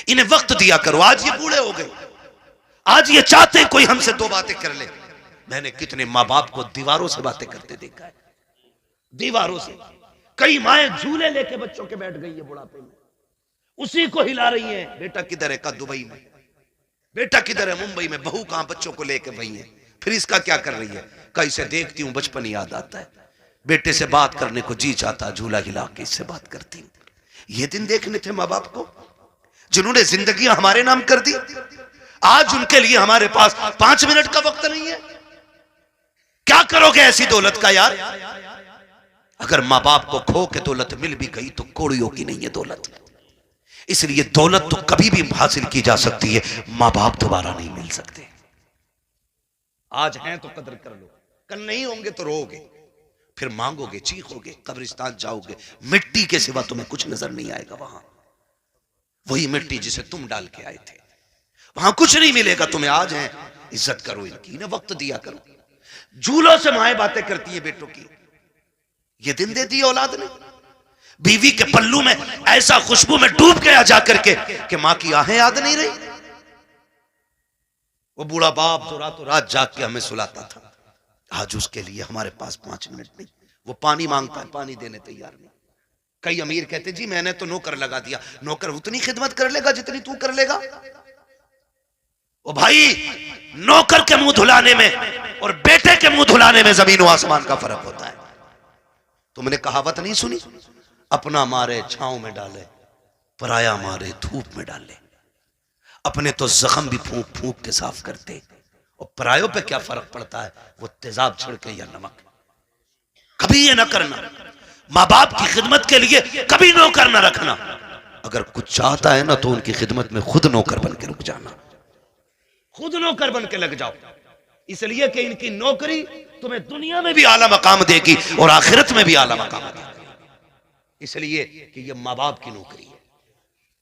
इन्हें वक्त दिया करो। आज ये बूढ़े हो गए, आज ये चाहते हैं कोई हमसे 2 बातें कर ले। मैंने कितने माँ बाप को दीवारों से बातें करते देखा है, दीवारों से। कई माएं झूले लेके बच्चों के बैठ गई है बुढ़ापे में, उसी को हिला रही है। बेटा किधर है? का दुबई में। बेटा किधर है? मुंबई में। बहू कहां? बच्चों को लेके वही है। फिर इसका क्या कर रही है? कहीं से देखती हूं बचपन याद आता है, बेटे से बात करने को जी चाहता, झूला हिला के इससे बात करती हूं। ये दिन देखने थे माँ बाप को जिन्होंने जिंदगी हमारे नाम कर दी। आज उनके लिए हमारे पास 5 मिनट का वक्त नहीं है। क्या करोगे ऐसी दौलत का यार? अगर माँ बाप को खो के दौलत मिल भी गई तो कोड़ियों की नहीं है दौलत। इसलिए दौलत तो कभी भी हासिल की जा सकती है, माँ बाप दोबारा नहीं मिल सकते। आज हैं तो कदर कर लो, कल नहीं होंगे तो रोओगे, फिर मांगोगे, चीखोगे, कब्रिस्तान जाओगे, मिट्टी के सिवा तुम्हें कुछ नजर नहीं आएगा। वहां वही मिट्टी जिसे तुम डाल के आए थे, वहां कुछ नहीं मिलेगा तुम्हें। आज हैं, इज्जत करो इनकी, इन्हें वक्त दिया करो। झूलों से माएं बातें करती है बेटों की, ये दिन दे दी औलाद ने। बीवी के पल्लू में ऐसा खुशबू में डूब गया जाकर के कि मां की आहें याद नहीं रही। वो बूढ़ा बाप जो रातों रात जाग के हमें सुलाता था, आज उसके लिए हमारे पास 5 मिनट नहीं। वो पानी मांगता है, पानी देने तैयार नहीं। कई अमीर कहते जी मैंने तो नौकर लगा दिया। नौकर उतनी खिदमत कर लेगा जितनी तू कर लेगा। ओ भाई, नौकर के मुंह धुलाने में और बेटे के मुंह धुलाने में जमीन और आसमान का फर्क होता है। तुमने कहावत नहीं सुनी? अपना मारे छांव में डाले, पराया मारे धूप में डाले। अपने तो जख्म भी फूंक फूंक के साफ करते, और परायों पे क्या फर्क पड़ता है, वो तेजाब छिड़के या नमक। कभी ये ना करना, माँ बाप की खिदमत के लिए कभी नौकर ना रखना। अगर कुछ चाहता है ना तो उनकी खिदमत में खुद नौकर बन के रुक जाना, खुद नौकर बन के लग जाओ, इसलिए कि इनकी नौकरी तुम्हें दुनिया में भी आला मकाम देगी और आखिरत में भी आला मकाम देगी। इसलिए कि ये माँ बाप की नौकरी है,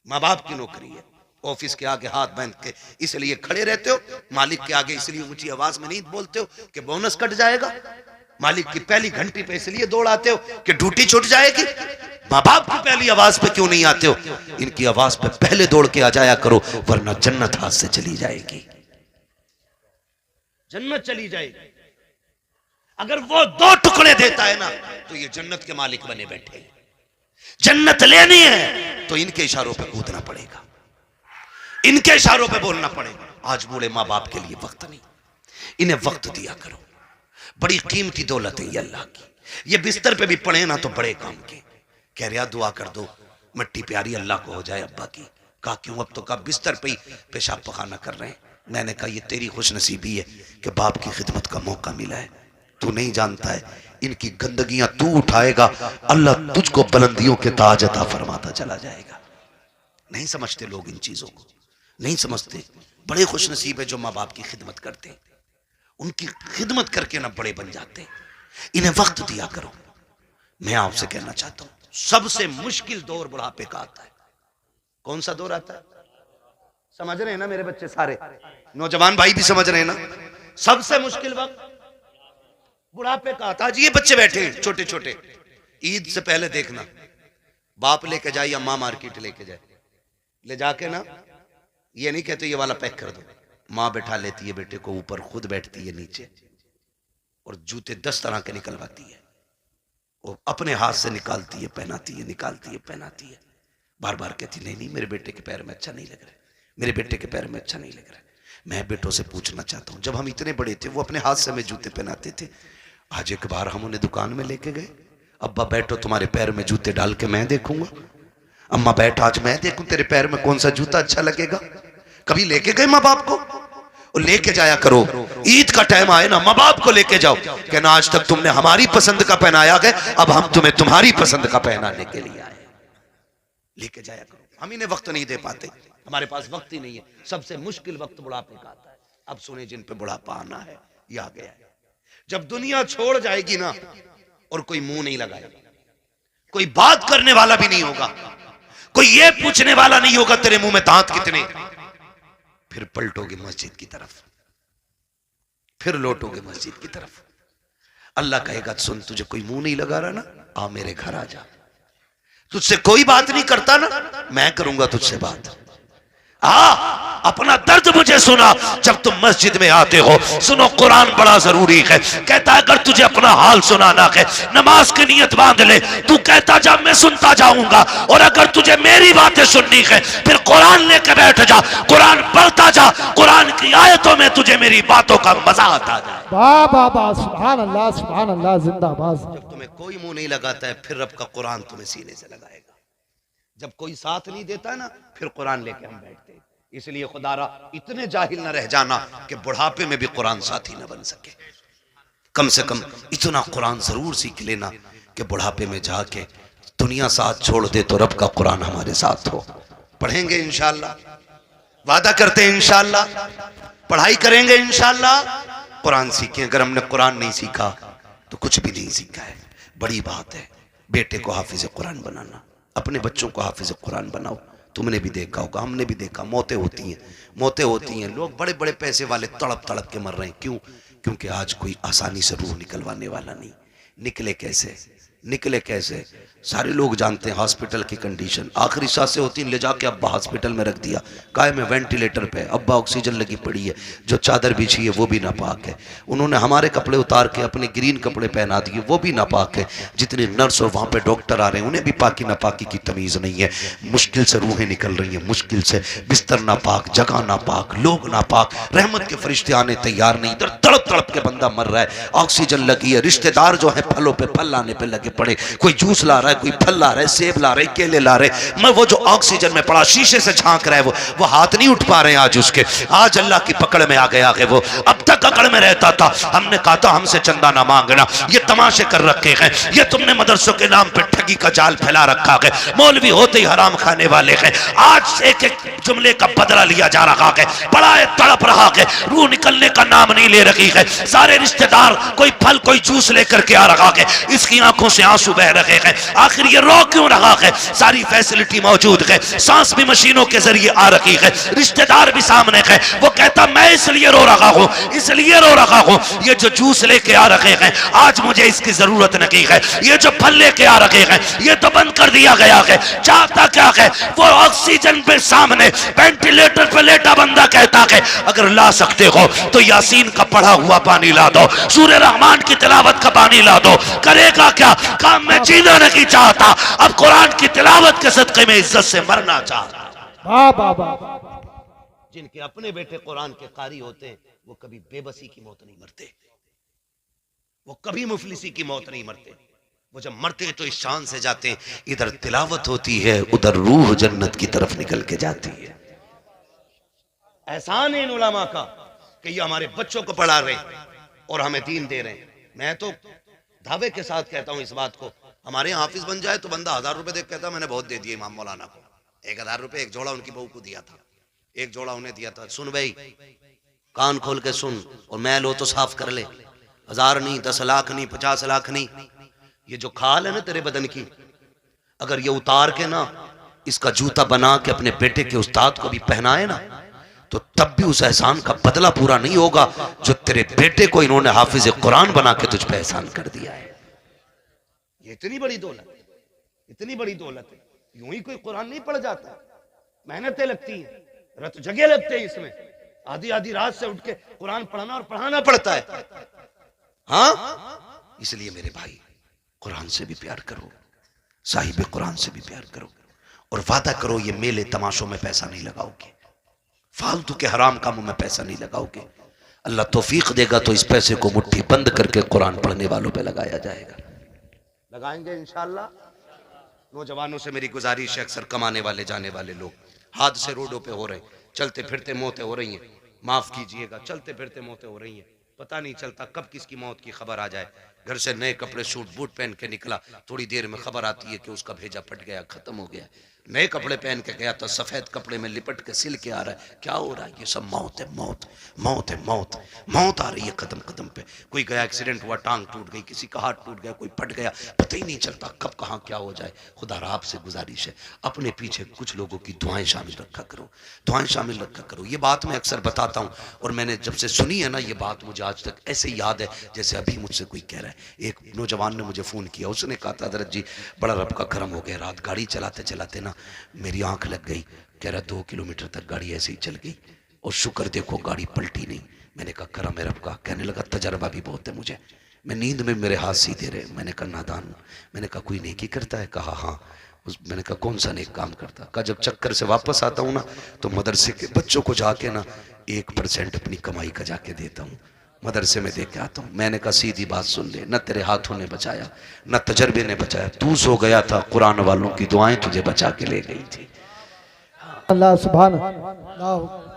माँ बाप की नौकरी है। ऑफिस के आगे हाथ बांध के इसलिए खड़े रहते हो, मालिक के आगे इसलिए ऊंची आवाज में नहीं बोलते हो कि बोनस कट जाएगा, मालिक की पहली घंटी पे इसलिए दौड़ आते हो कि ड्यूटी छूट जाएगी। माँ बाप की पहली आवाज पे क्यों नहीं आते हो? इनकी आवाज पे पहले दौड़ के आ जाया करो, वरना जन्नत हाथ से चली जाएगी, जन्नत चली जाएगी। अगर वो 2 टुकड़े देता है ना तो ये जन्नत के मालिक बने बैठे हैं। जन्नत लेनी है तो इनके इशारों पे कूदना पड़ेगा, इनके इशारों पे बोलना पड़ेगा। आज बूढ़े माँ बाप के लिए वक्त नहीं, इन्हें वक्त दिया करो, बड़ी कीमती दौलत है ये अल्लाह की। ये बिस्तर पे भी पड़े ना तो बड़े काम के। कह रहा दुआ कर दो मिट्टी प्यारी अल्लाह को हो जाए अब्बा की। कहा क्यों? अब तो कहा बिस्तर पे ही पेशाब पखाना कर रहे हैं। मैंने कहा ये तेरी खुशनसीबी है कि बाप की खिदमत का मौका मिला है। तू नहीं जानता है इनकी गंदगियां तू उठाएगा, अल्लाह तुझको बुलंदियों के ताज अता फरमाता चला जाएगा। नहीं समझते लोग इन चीजों को, नहीं समझते। बड़े खुशनसीब है जो माँ बाप की खिदमत करते हैं, उनकी खिदमत करके ना बड़े बन जाते हैं। इन्हें वक्त दिया करो। मैं आपसे कहना चाहता हूं सबसे मुश्किल दौर बुढ़ापे का आता है। कौन सा दौर आता है? समझ रहे हैं ना मेरे बच्चे सारे, नौजवान भाई भी समझ रहे हैं ना? सबसे मुश्किल वक्त बुढ़ापे का आता है। आज ये बच्चे बैठे हैं छोटे छोटे, ईद से पहले देखना बाप लेके जाए या माँ मार्केट लेके जाए, ले जाके ना ये नहीं कहते ये वाला पैक कर दो, माँ बैठा लेती है बेटे को ऊपर, खुद बैठती है नीचे और जूते 10 तरह के निकलवाती है और अपने हाथ से निकालती है, पहनाती है, निकालती है, पहनाती है। बार बार कहती नहीं नहीं मेरे बेटे के पैर में अच्छा नहीं लग रहा है, मेरे बेटे के पैर में अच्छा नहीं लग रहा है। मैं बेटों से पूछना चाहता हूं, जब हम इतने बड़े थे वो अपने हाथ से हमें जूते पहनाते थे। आज एक बार हम उन्हें दुकान में लेके गए, अब्बा बैठो तुम्हारे पैर में जूते डाल के मैं देखूंगा। अम्मा बैठ आज मैं देखूं तेरे पैर में कौन सा जूता अच्छा लगेगा। कभी लेके गए माँ बाप को? और लेके जाया करो। ईद का टाइम आए ना माँ बाप को लेके जाओ, कहना आज तक तुमने हमारी पसंद का पहनाया गया, अब हम तुम्हें तुम्हारी पसंद का पहनाने के लिए आए। लेके जाया करो। हम इन्हें वक्त नहीं दे पाते, हमारे पास वक्त ही नहीं है। सबसे मुश्किल वक्त बुढ़ापे का आता है। अब सुने जिन पे बुढ़ापा आना है ये आ गया है। जब दुनिया छोड़ जाएगी ना और कोई मुंह नहीं लगाएगा, कोई बात करने वाला भी नहीं होगा, कोई ये पूछने वाला नहीं होगा तेरे मुंह में दांत कितने, फिर पलटोगे मस्जिद की तरफ, फिर लौटोगे मस्जिद की तरफ। अल्लाह कहेगा सुन तुझे कोई मुंह नहीं लगा रहा ना, आ मेरे घर आ जा। तुझसे कोई बात नहीं करता ना, मैं करूंगा तुझसे बात। अपना दर्द मुझे सुना जब तुम मस्जिद में आते हो। सुनो कुरान बड़ा जरूरी है, कहता है अगर तुझे अपना हाल सुनाना है नमाज की नियत बांध ले। तू कहता जा मैं सुनता जाऊंगा, और अगर तुझे मेरी बातें सुननी है फिर कुरान लेकर बैठ जा, कुरान पढ़ता जा, कुरान की आयतों में तुझे मेरी बातों का मजा आता जाए। वाह वाह वाह, सुभान अल्लाह जिंदाबाद। जब तुम्हें कोई मुंह नहीं लगाता है फिर रब का कुरान तुम्हें सीने से लगाएगा। जब कोई साथ नहीं देता ना फिर कुरान लेके हम बैठते हैं। इसलिए खुदारा इतने जाहिल न रह जाना कि बुढ़ापे में भी कुरान साथी न बन सके। कम से कम इतना कुरान जरूर सीख लेना कि बुढ़ापे में जाके दुनिया साथ छोड़ दे तो रब का कुरान हमारे साथ हो। पढ़ेंगे इंशाअल्लाह, वादा करते हैं इंशाअल्लाह, पढ़ाई करेंगे इंशाअल्लाह, कुरान सीखें। अगर हमने कुरान नहीं सीखा तो कुछ भी नहीं सीखा है। बड़ी बात है बेटे को हाफिज कुरान बनाना, अपने बच्चों को हाफिज कुरान बनाओ। तुमने भी देखा होगा, हमने भी देखा, मौतें होती हैं, मौतें होती हैं। लोग बड़े बड़े पैसे वाले तड़प तड़प के मर रहे हैं। क्यों? क्योंकि आज कोई आसानी से रूह निकलवाने वाला नहीं। निकले कैसे? निकले कैसे? सारे लोग जानते हैं हॉस्पिटल की कंडीशन। आखिरी सांसें होती हैं, ले जाके अब्बा हॉस्पिटल में रख दिया, काय में वेंटिलेटर पे, अब्बा ऑक्सीजन लगी पड़ी है, जो चादर बिछी है वो भी नापाक है। उन्होंने हमारे कपड़े उतार के अपने ग्रीन कपड़े पहना दिए, वो भी नापाक है। जितने नर्स और वहाँ पे डॉक्टर आ रहे हैं उन्हें भी पाकी नापाकी की तमीज़ नहीं है। मुश्किल से रूहें निकल रही हैं, मुश्किल से। बिस्तर नापाक, जगह नापाक, लोग नापाक, रहमत के फरिश्ते आने तैयार नहीं। इधर तड़प तड़प के बंदा मर रहा है, ऑक्सीजन लगी है, रिश्तेदार जो है फलों पे फल लाने पे लगे लगे पड़े, कोई जूस ला रहा है, कोई फल ला रहा है, सेब ला रहे, केले ला रहे, मैं वो जो ऑक्सीजन में पड़ा शीशे से झांक रहा है वो हाथ नहीं उठ पा रहे आज उसके। आज अल्लाह की पकड़ में आ गया है वो, अब तक अकड़ में रहता था। हमने कहा था हमसे चंदा ना मांगना, ये तमाशे कर रखे हैं, ये तुमने मदरसों के नाम पे ठगी का जाल फैला रखा है, मौलवी होते ही हराम खाने वाले हैं। आज एक एक जुमले का बदला लिया जा रहा है, बड़ा तड़प रहा है, रूह निकलने का नाम नहीं ले रही है। सारे रिश्तेदार कोई फल कोई जूस लेकर के आ रहा है, इसकी आंखों से आंसू बह रहे हैं। आखिर ये रो क्यों रहा है? सारी फैसिलिटी मौजूद है, सांस भी मशीनों के जरिए आ रही है, रिश्तेदार भी सामने है। वो कहता मैं इसलिए रो रहा हूं, इसलिए रो रहा हूं, ये जो जूस लेके आ रहे हैं आज मुझे इसकी जरूरत नहीं है, ये जो फल लेके आ रहे हैं ये तो बंद कर दिया गया है। चाहता क्या है? वो ऑक्सीजन पे सामने वेंटिलेटर पे लेटा बंदा कहता है अगर ला सकते हो तो यासीन का पढ़ा हुआ पानी ला दो, सूरह रहमान की तिलावत का पानी ला दो। करेगा क्या? काम में जीना नहीं चाहता, अब कुरान की तिलावत के सदक़े में इज्जत से मरना चाहता। वाह वाह वाह। जिनके अपने बेटे कुरान के कारी होते हैं वो कभी बेबसी की मौत नहीं मरते, वो कभी मुफलिसी की मौत नहीं मरते। वो जब मरते हैं तो इस शान से जाते हैं, इधर तिलावत होती है उधर रूह जन्नत की तरफ निकल के जाती है। एहसान है इन उलमा का कि ये हमारे बच्चों को पढ़ा रहे हैं और हमें दीन दे रहे हैं। मैं तो दावे के साथ कहता हूं इस बात को, हमारे यहाँ हाफिज बन जाए तो बंदा 1000 रुपए देख कहता मैंने बहुत दे दिए इमाम मौलाना को। 1000 रुपए एक जोड़ा उनकी बहू को दिया था, एक जोड़ा उन्हें दिया था। सुन भाई, कान खोल के सुन और मैल हो तो साफ कर ले। 1000 नहीं, 10 लाख नहीं, 50 लाख नहीं, ये जो खाल है ना तेरे बदन की, अगर ये उतार के ना इसका जूता बना के अपने बेटे के उस्ताद को भी पहनाए ना तो तब भी उस एहसान का बदला पूरा नहीं होगा जो तेरे बेटे को इन्होंने हाफिज कुरान बना के तुझ पे एहसान कर दिया है। ये इतनी बड़ी दौलत, इतनी बड़ी दौलत है। यूं ही कोई कुरान नहीं पढ़ जाता, मेहनतें लगती हैं, रत जगह लगते हैं इसमें, आधी आधी रात से उठ के कुरान पढ़ना और पढ़ाना पड़ता है। हाँ, इसलिए मेरे भाई कुरान से भी प्यार करो, साहिब कुरान से भी प्यार करो और वादा करो ये मेले तमाशों में पैसा नहीं लगाओगे, फालतू के हराम कामों में पैसा नहीं लगाओगे। अल्लाह तौफीक देगा तो इस पैसे को मुट्ठी बंद करके कुरान पढ़ने वालों पे लगाया जाएगा, लगाएंगे इंशाअल्लाह। नौजवानों से मेरी गुजारिश है, अक्सर कमाने वाले जाने वाले लोग हादसे रोडों पे हो रहे हैं, चलते फिरते मौतें हो रही हैं, माफ कीजिएगा, चलते फिरते मौतें हो रही हैं, पता नहीं चलता कब किसकी मौत की खबर आ जाए। घर से नए कपड़े सूट बूट पहन के निकला, थोड़ी देर में खबर आती है कि उसका भेजा फट गया, खत्म हो गया। नए कपड़े पहन के गया तो सफेद कपड़े में लिपट के सिल के आ रहा है, क्या हो रहा है? ये सब मौत है, मौत, मौत है, मौत, मौत आ रही है कदम कदम पे। कोई गया एक्सीडेंट हुआ, टांग टूट गई, किसी का हाथ टूट गया, कोई फट गया, पता ही नहीं चलता कब कहाँ क्या हो जाए। खुदा आपसे गुजारिश है अपने पीछे कुछ लोगों की दुआएं शामिल रखा करो, दुआएं शामिल रखा करो। ये बात मैं अक्सर बताता हूँ और मैंने जब से सुनी है ना ये बात मुझे आज तक ऐसे याद है जैसे अभी मुझसे कोई कह रहा है। एक नौजवान ने मुझे फोन किया, उसने कहा था हज़रत जी बड़ा रब का करम हो गया, रात गाड़ी चलाते चलाते ना मेरी आंख लग गई, कह रहा 2 किलोमीटर तक गाड़ी ऐसे ही चल गई और शुक्र देखो गाड़ी पलटी नहीं। मैंने कहा करम है रब का। कहने लगा तजर्बा भी बहुत है मुझे, मैं नींद में मेरे हाथ सीधे रहे। मैंने कहा नादान हूं। मैंने कहा कोई नेकी करता है? कहा हाँ। मैंने कहा कौन सा नेक काम करता? कहा जब चक्कर से वापस आता हूँ ना तो मदरसे के बच्चों को जाके ना 1% अपनी कमाई का जाके देता हूँ, मदरसे में दे के आता हूँ। मैंने कहा सीधी बात सुन ले, न तेरे हाथों ने बचाया न तजर्बे ने बचाया, तू सो गया था, कुरान वालों की दुआएं तुझे बचा के ले गई थी। अल्लाह सुभान अल्लाह।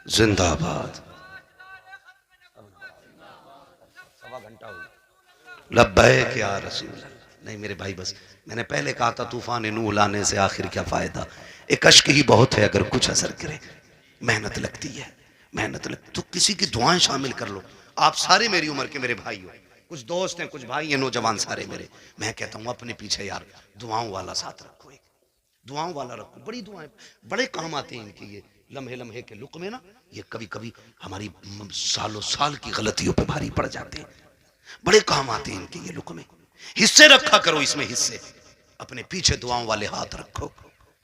जिंदाबाद। सवा घंटा हो गया। लब्बैक या रसूल अल्लाह। नहीं मेरे भाई, बस मैंने पहले कहा था तूफान नूह लाने से आखिर क्या फायदा, एक अश्क ही बहुत है अगर कुछ असर करे। मेहनत लगती है, मेहनत लगती तो किसी की दुआएं शामिल कर लो। आप सारे मेरी उम्र के मेरे भाई हो, कुछ दोस्त हैं कुछ भाई हैं नौजवान सारे मेरे। मैं कहता हूँ अपने पीछे यार दुआओं वाला साथ रखो, एक दुआओं वाला रखो। बड़ी दुआएं बड़े काम आते हैं इनके, ये लम्हे लम्हे के लुक में ना ये कभी कभी हमारी सालों साल की गलतियों पे भारी पड़ जाते हैं। बड़े काम आते हैं इनके ये लुक में। हिस्से रखा करो इसमें, हिस्से अपने पीछे दुआओं वाले हाथ रखो।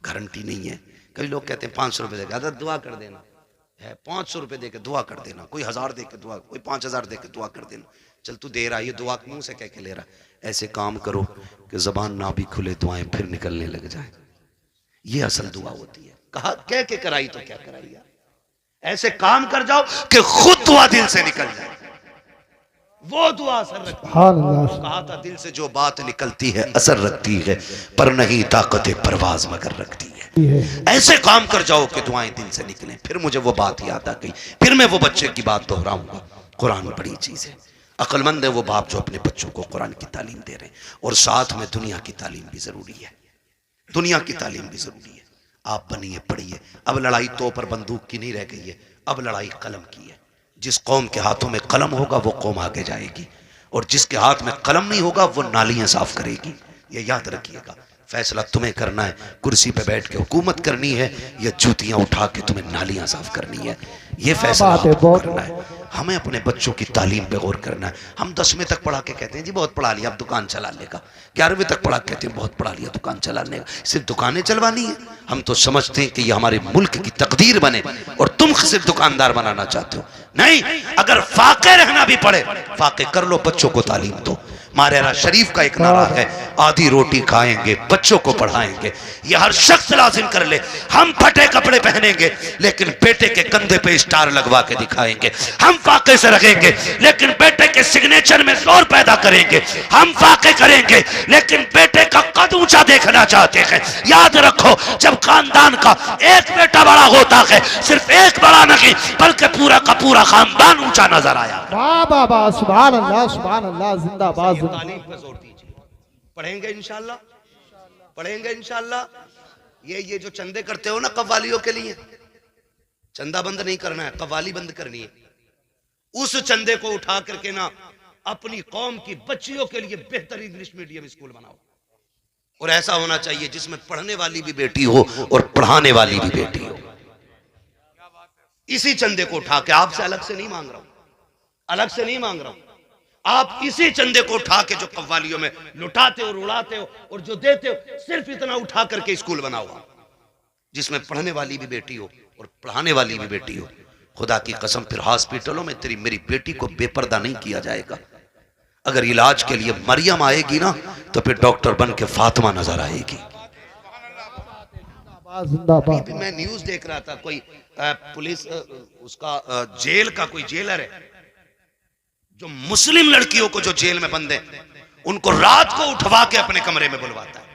गारंटी नहीं है, कई लोग कहते हैं 500 रुपए देगा दुआ कर देना। है 500 रुपए दे के दुआ कर देना, कोई 1000 दे के दुआ, कोई 5000 दे के दुआ कर देना। चल तू दे रहा है, ये दुआ मुंह से कह के ले रहा है। ऐसे काम करो कि जबान ना भी खुले, दुआएं फिर निकलने लग जाए। ये असल दुआ होती है। कहा कह के कराई तो क्या कराई यार, ऐसे काम कर जाओ कि खुद दुआ दिल से निकल जाए, वो दुआ असर रखती है। कहा था दिल से जो बात निकलती है असर रखती है, पर नहीं ताकत परवाज मगर रखती है। ऐसे काम कर जाओ कि दुआएं दिल से निकलें। फिर मुझे वो बात याद आ गई, फिर मैं वो बच्चे की बात दोहराऊंगा। कुरान बड़ी चीज है। अक्लमंद है वो बाप जो अपने बच्चों को कुरान की तालीम दे रहे हैं, और साथ में दुनिया की तालीम भी जरूरी है। दुनिया की तालीम भी जरूरी है। आप बनिए, पढ़िए। अब लड़ाई तोप और बंदूक की नहीं रह गई है, अब लड़ाई कलम की है। जिस कौम के हाथों में कलम होगा वो कौम आगे जाएगी, और जिसके हाथ में कलम नहीं होगा वो नालियां साफ करेगी। ये याद रखिएगा। फैसला तुम्हें करना है, कुर्सी पे बैठ के हुकूमत करनी है या जूतियां उठा के तुम्हें नालियां साफ करनी है। ये फैसला आपको करना है। हमें अपने बच्चों की तालीम पे गौर करना है। हम 10वीं तक पढ़ा के कहते हैं जी बहुत पढ़ा लिया अब दुकान चला लेगा। 11वीं तक पढ़ा के कहते हैं बहुत पढ़ा लिया दुकान चलाने का। सिर्फ दुकानें चलवानी है। हम तो समझते हैं कि ये हमारे मुल्क की तकदीर बने, और तुम सिर्फ दुकानदार बनाना चाहते हो। नहीं, अगर फाके रहना भी पड़े फाके कर लो, बच्चों को तालीम दो। मारेरा शरीफ का एक नारा है, आधी रोटी खाएंगे बच्चों को पढ़ाएंगे। ये हर शख्स लाजिम कर ले। हम फटे कपड़े पहनेंगे लेकिन बेटे के कंधे पे स्टार लगवा के दिखाएंगे। हम फाके से रखेंगे लेकिन बेटे के सिग्नेचर में जोर पैदा करेंगे। हम फाके करेंगे लेकिन बेटे का कद ऊंचा देखना चाहते हैं। याद रखो, जब खानदान का एक बेटा बड़ा होता है, सिर्फ एक बड़ा नहीं बल्कि पूरा का पूरा खानदान ऊंचा नजर आया। वाह वाह वाह, सुभान अल्लाह, जिंदाबाद। तालीम पे जोर दीजिए। पढ़ेंगे इंशाल्लाह, पढ़ेंगे इंशाल्लाह। ये जो चंदे करते हो ना कव्वालियों के लिए, चंदा बंद नहीं करना है, कव्वाली बंद करनी है। उस चंदे को उठा करके ना अपनी कौम की बच्चियों के लिए बेहतरीन इंग्लिश मीडियम स्कूल बनाओ। और ऐसा होना चाहिए जिसमें पढ़ने वाली भी बेटी हो और पढ़ाने वाली भी बेटी हो। इसी चंदे को उठा के, आपसे अलग से नहीं मांग रहा हूं, अलग से नहीं मांग रहा हूं। आप इसी चंदे को उठा के जो कव्वालियों में लुटाते हो, उड़ाते हो और जो देते हो, सिर्फ इतना उठा करके स्कूल बनाओ जिसमें पढ़ने वाली भी बेटी हो और पढ़ाने वाली भी बेटी हो। खुदा की कसम, फिर हॉस्पिटलों में तेरी मेरी बेटी को बेपर्दा नहीं किया जाएगा। अगर इलाज के लिए मरियम आएगी ना, तो फिर डॉक्टर बन के फातिमा नजर आएगी। मैं न्यूज देख रहा था, कोई पुलिस उसका जेल का कोई जेलर है जो मुस्लिम लड़कियों को जो जेल में बंद है उनको रात को उठवा के अपने कमरे में बुलवाता है।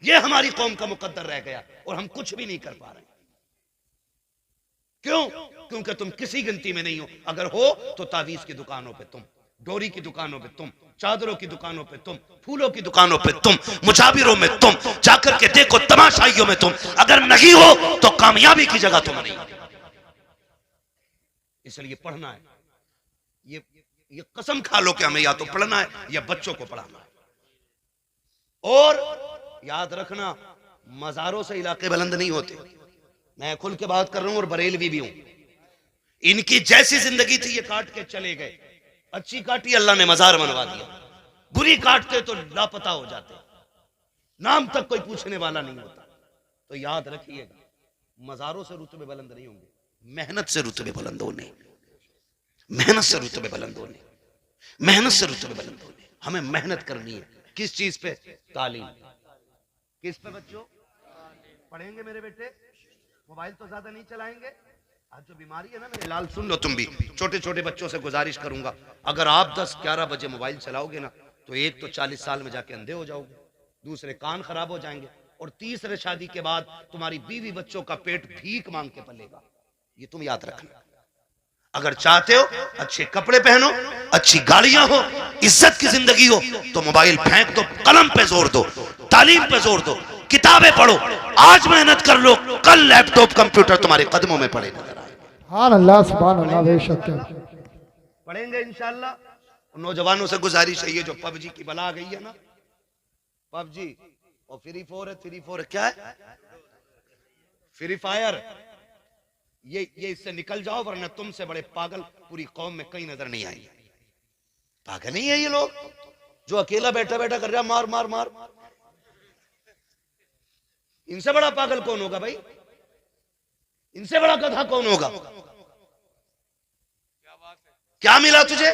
ये हमारी कौम का मुकद्दर रह गया और हम कुछ भी नहीं कर पा रहे। क्यों? क्योंकि तुम किसी गिनती में नहीं हो। अगर हो तो तावीज की दुकानों पे तुम, डोरी की दुकानों पे तुम, चादरों की दुकानों पे तुम, फूलों की दुकानों पे तुम, मुजाबिरों में तुम, जाकर के देखो तमाशाइयों में तुम। अगर नहीं हो तो कामयाबी की जगह तुम नहीं। इसलिए पढ़ना है। ये कसम खा लो कि हमें या तो पढ़ना है या बच्चों को पढ़ाना है। और याद रखना, मजारों से इलाके बुलंद नहीं होते। मैं खुल के बात कर रहा हूं और बरेलवी भी हूं। इनकी जैसी जिंदगी थी ये काट के चले गए। अच्छी काटी, अल्लाह ने मजार बनवा दिया। बुरी काटते तो लापता हो जाते, नाम तक कोई पूछने वाला नहीं होता। तो याद रखिएगा, मजारों से रुतबे बुलंद नहीं होंगे, मेहनत से रुतबे बुलंद होने, मेहनत से रुतबे बुलंद होने, मेहनत से रुतबे बुलंद होने। हमें मेहनत करनी है। किस चीज पे? तालीम। किस पे बच्चों? पढ़ेंगे मेरे बेटे, मोबाइल तो ज्यादा नहीं चलाएंगे। आज जो बीमारी है ना, मेरे लाल सुन लो तुम भी, छोटे छोटे बच्चों से गुजारिश करूंगा, अगर आप 10-11 बजे मोबाइल चलाओगे ना, तो एक तो 40 साल में जाके अंधे हो जाओगे, दूसरे कान खराब हो जाएंगे, और तीसरे शादी के बाद तुम्हारी बीवी बच्चों का पेट भीख मांग के पलेगा। ये तुम याद रखना। अगर चाहते हो अच्छे कपड़े पहनो, अच्छी गाड़ियां हो, इज्जत की जिंदगी हो, तो मोबाइल फेंक दो, कलम पे जोर दो, तालीम पे जोर दो, किताबें पढ़ो। आज मेहनत कर लो, कल लैपटॉप कंप्यूटर तुम्हारे कदमों में पड़े नजर आएंगे। सुभान अल्लाह, सुभान अल्लाह, बेशक पढ़ेंगे इंशाल्लाह। नौजवानों से गुजारिश है, ये जो पबजी की बला आ गई है ना, पबजी और फ्री फायर है, फ्री फायर क्या है, फ्री फायर, ये इससे निकल जाओ, वरना तुमसे बड़े पागल पूरी कौम में कहीं नजर नहीं आएंगे। पागल नहीं है ये लोग जो अकेला बैठा बैठा कर रहा मार मार मार। इनसे बड़ा पागल कौन होगा भाई? इनसे बड़ा गधा कौन होगा? क्या मिला तुझे?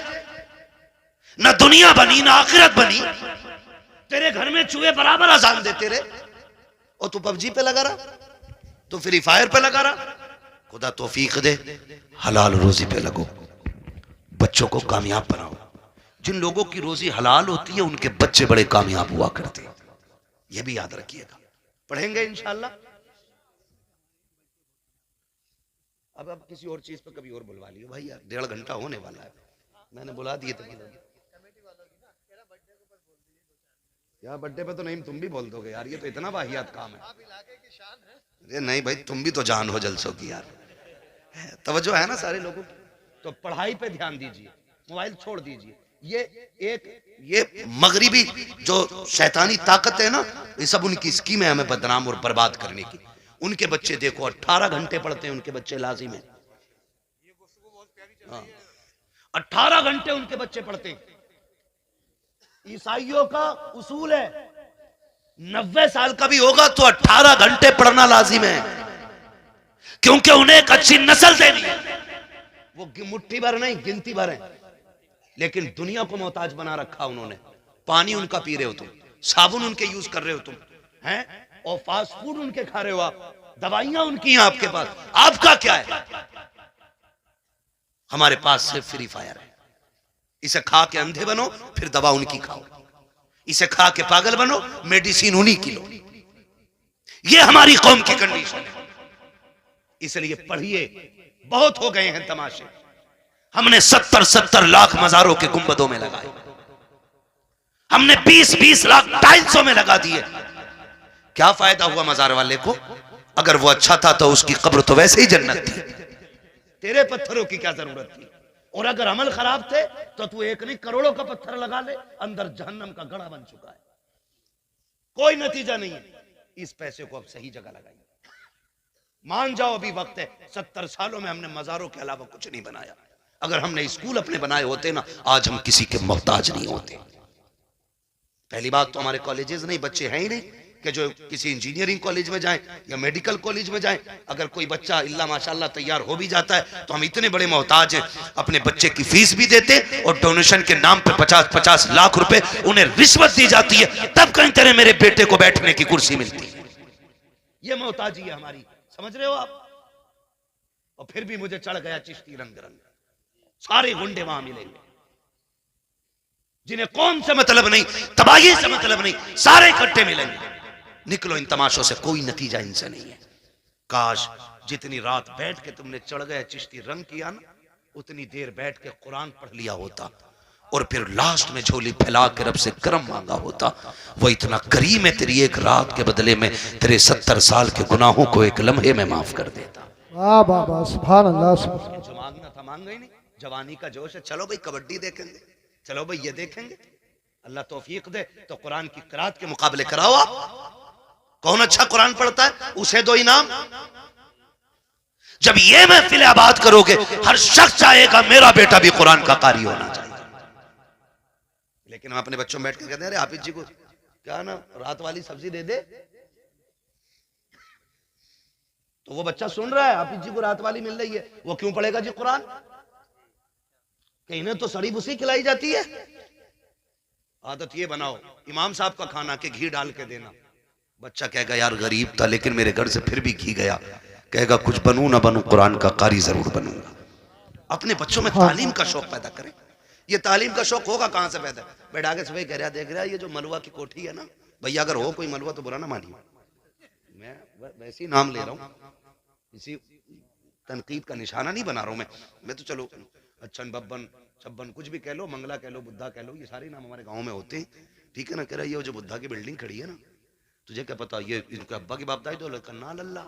ना दुनिया बनी ना आखिरत बनी। तेरे घर में चूहे बराबर अजान देते रहे और तू पबजी पे लगा रहा, तू फ्री फायर पे लगा रहा। खुदा तौफीक दे, हलाल रोजी पे लगो, बच्चों को कामयाब बनाओ। जिन लोगों की रोजी हलाल होती है उनके बच्चे बड़े कामयाब हुआ करते हैं, यह भी याद रखिएगा। पढ़ेंगे इंशाल्लाह। अब किसी और चीज पे कभी और बुलवा लियो भाई, यार 1.5 घंटा होने वाला है, मैंने बुला दिए थे। यार बर्थडे पे तो नहीं, तुम भी बोल दोगे यार, ये तो इतना वाहियात काम है। अरे नहीं भाई, तुम भी तो जान हो जलसों की यार, तवज्जो है ना सारे लोगों की। तो पढ़ाई पे ध्यान दीजिए, मोबाइल छोड़ दीजिए। ये मगरिबी जो शैतानी ताकत है ना, ये सब उनकी स्कीम है हमें बदनाम और बर्बाद करने की। उनके बच्चे देखो 18 घंटे पढ़ते हैं, उनके बच्चे लाजिम है। 18 घंटे उनके बच्चे पढ़ते हैं। ईसाइयों का उसूल है 90 साल का भी होगा तो 18 घंटे पढ़ना लाजिम है, क्योंकि उन्हें एक अच्छी नस्ल देनी है। वो मुट्ठी भर नहीं, गिनती भर है, लेकिन दुनिया को मोहताज बना रखा उन्होंने। पानी उनका पी रहे हो तुम, साबुन उनके यूज कर रहे हो तुम, हैं? और फास्ट फूड उनके खा रहे हो आप, दवाइयां उनकी हैं आपके पास। आपका क्या है? हमारे पास सिर्फ फ्री फायर है। इसे खा के अंधे बनो, फिर दवा उनकी खाओ। इसे खा के पागल बनो, मेडिसिन उन्हीं की लो। ये हमारी कौम की कंडीशन है। इसलिए पढ़िए, बहुत हो गए हैं तमाशे। हमने 70-70 लाख मजारों के गुंबदों में लगाए, हमने 20-20 लाख टाइल्सों में लगा दिए। क्या फायदा हुआ मजार वाले को? अगर वो अच्छा था तो उसकी कब्र तो वैसे ही जन्नत थी, तेरे पत्थरों की क्या जरूरत थी? और अगर अमल खराब थे तो तू एक नहीं करोड़ों का पत्थर लगा ले, अंदर जहन्नम का गड़ा बन चुका है। कोई नतीजा नहीं है। इस पैसे को अब सही जगह लगाइए। मान जाओ अभी वक्त है। 70 सालों में हमने मजारों के अलावा कुछ नहीं बनाया। अगर हमने स्कूल अपने बनाए होते ना, आज हम किसी के मोहताज नहीं होते। पहली बात तो हमारे कॉलेजेस नहीं, बच्चे हैं ही नहीं कि जो किसी इंजीनियरिंग कॉलेज में जाएं या मेडिकल कॉलेज में जाएं। अगर कोई बच्चा इल्ला माशाल्लाह तैयार हो भी जाता है तो हम इतने बड़े मोहताज हैं, अपने बच्चे की फीस भी देते और डोनेशन के नाम पे 50-50 लाख रुपए उन्हें रिश्वत दी जाती है, तब कहीं तरह मेरे बेटे को बैठने की कुर्सी मिलती है। ये मोहताजी है हमारी, समझ रहे हो आप? और फिर भी मुझे चढ़ गया चिश्ती रंग रंग। सारे गुंडे वहां मिलेंगे, जिन्हें कौम से मतलब नहीं, तबाही से मतलब नहीं, सारे इकट्ठे मिलेंगे। निकलो इन तमाशों से, कोई नतीजा इनसे नहीं है। काश जितनी रात बैठ के तुमने चढ़ गए चिश्ती रंग किया ना, उतनी देर बैठ के कुरान पढ़ लिया होता और फिर लास्ट में झोली फैला के रब से करम मांगा होता। वो इतना करीम है, तेरी एक रात के बदले में तेरे 70 साल के गुनाहों को एक लम्हे में माफ कर देता। वाह वाह वाह, सुभान अल्लाह। जो मांगना था मांग गई नहीं। जवानी का जोश है, चलो भाई कबड्डी देखेंगे, चलो भाई ये देखेंगे। अल्लाह तौफीक दे तो कुरान की किरात के मुकाबले कराओ आप। कौन अच्छा कुरान पढ़ता है उसे दो इनाम। जब ये महफिल आबाद करोगे, हर शख्स चाहेगा मेरा बेटा भी कुरान का कारी होना चाहिए। लेकिन हम अपने बच्चों में बैठ कर कहते हैं, अरे हाफिज जी को क्या ना रात वाली सब्जी दे दे, तो वो बच्चा सुन रहा है हाफिज जी को रात वाली मिल रही है, वो क्यों पढ़ेगा जी कुरान? इन्हें तो सड़ी भूसी खिलाई जाती है। आदत ये बनाओ, इमाम साहब का खाना के घी डाल के देना। बच्चा कहेगा यार गरीब था लेकिन मेरे घर से फिर भी घी गया, कहेगा कुछ बनूं ना बनूं कुरान का कारी जरूर बनूंगा। अपने बच्चों में तालीम का शौक पैदा करें। ये तालीम का शौक होगा कहां से पैदा? बैठा के सुबह कह रहा, देख रहा है ये जो मलुआ की कोठी है ना, भैया अगर हो कोई मलुआ तो बुरा ना मानिए, मैं वैसे ही नाम ले रहा हूँ, इसी तनकीद का निशाना नहीं बना रहा हूँ मैं तो चलो अच्छन बब्बन छब्बन कुछ भी कह लो, मंगला कह लो, बुद्धा कह लो, ये सारे नाम हमारे गांव में होते हैं, ठीक है ना। कह रहा ये जो बुद्धा की बिल्डिंग खड़ी है ना, तुझे क्या पता ये इनके अब्बा की बाप दाई तो कन्ना लल्ला,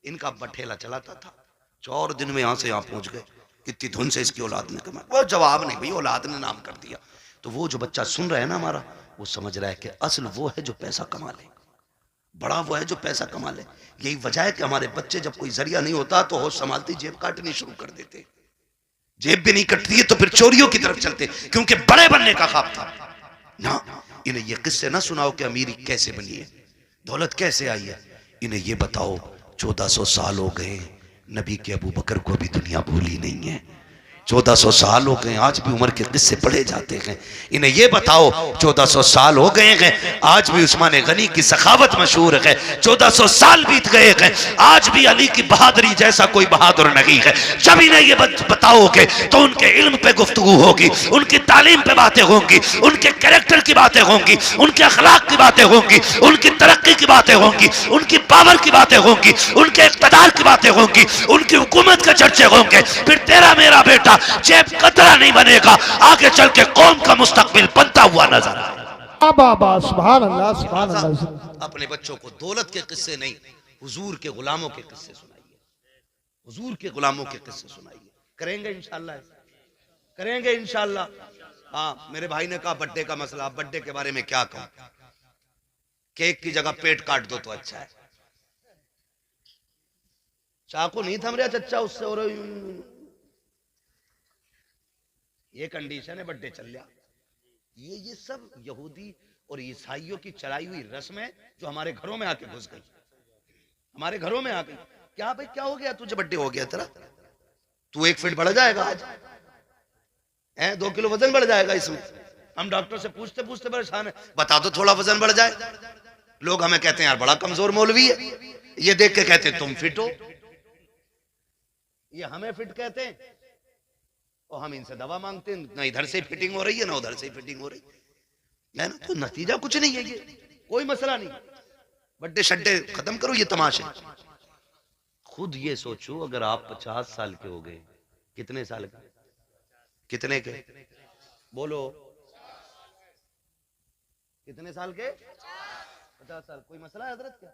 इनका अब्बा ठेला चलाता था, 4 दिन में यहाँ से यहाँ पहुंच गए, कितनी धुन से इसकी औलाद ने कमाया। वो जवाब नहीं भाई, औलाद ने नाम कर दिया। तो वो जो बच्चा सुन रहा है ना हमारा, वो समझ रहा है कि असल वो है जो पैसा कमा ले, बड़ा वो है जो पैसा कमा ले। यही वजह है कि हमारे बच्चे जब कोई जरिया नहीं होता तो होश संभालती जेब काटनी शुरू कर देते। जेब भी नहीं कटती है तो फिर चोरियों की तरफ चलते, क्योंकि बड़े बनने का ख्वाब था ना। इन्हें ये किस्से ना सुनाओ कि अमीरी कैसे बनी है, दौलत कैसे आई है। इन्हें ये बताओ 1400 साल हो गए, नबी के अबू बकर को भी दुनिया भूली नहीं है। 1400 साल हो गए, आज भी उमर के किस्से पढ़े जाते हैं। इन्हें ये बताओ 1400 साल हो गए हैं, आज भी उस्मान गनी की सखावत मशहूर है। 1400 साल बीत गए हैं, आज भी अली की बहादुरी जैसा कोई बहादुर नहीं है। जब इन्हें ये बताओगे तो उनके इल्म पे गुफ्तगू होगी, उनकी तालीम पे बातें होंगी, उनके कैरेक्टर की बातें होंगी, उनके अखलाक की बातें होंगी, उनकी तरक्की की बातें होंगी, उनकी पावर की बातें होंगी, उनके इक़्तिदार की बातें होंगी, उनकी हुकूमत के चर्चे होंगे। फिर तेरा मेरा बेटा जेब कतरा नहीं बनेगा, आगे चल के कौम का मुस्तकबिल बनता हुआ नजर आएगा। बाबा सुभान अल्लाह सुभान अल्लाह। अपने बच्चों को दौलत के किस्से नहीं, हुजूर के गुलामों के किस्से सुनाइए, हुजूर के गुलामों के किस्से सुनाइए। करेंगे इंशाल्लाह, करेंगे इंशाल्लाह। हाँ, मेरे भाई ने कहा बर्थडे का मसला, बर्थडे के बारे में क्या कहूं, केक की जगह पेट काट दो तो अच्छा है। चाकू नहीं थम रहा चच्चा उससे, और ये कंडीशन है, बर्थडे चल रहा। ये सब यहूदी और ईसाइयों की चलाई हुई रस्म है जो हमारे घरों में आके घुस गई, हमारे घरों में आ गई। क्या भाई क्या हो गया, तुझे बर्थडे हो गया तेरा, तू 1 फीट बढ़ जाएगा आज, 2 किलो वजन बढ़ जाएगा इसमें। हम डॉक्टर से पूछते पूछते परेशान है, बता दो थोड़ा वजन बढ़ जाए। लोग हमें कहते हैं यार बड़ा कमजोर मौलवी है, ये देख के कहते हैं तुम फिट हो, ये हमें फिट कहते हैं और हम इनसे दवा मांगते हैं। ना इधर से फिटिंग हो रही है ना उधर से फिटिंग हो रही है ना, तो नतीजा कुछ नहीं है, ये कोई मसला नहीं। बर्थडे शड्डे खत्म करो ये तमाशे। खुद ये सोचो, अगर आप 50 साल के हो गए, कितने साल के, कितने के बोलो, कितने साल के, 50 साल। कोई मसला है हजरत क्या?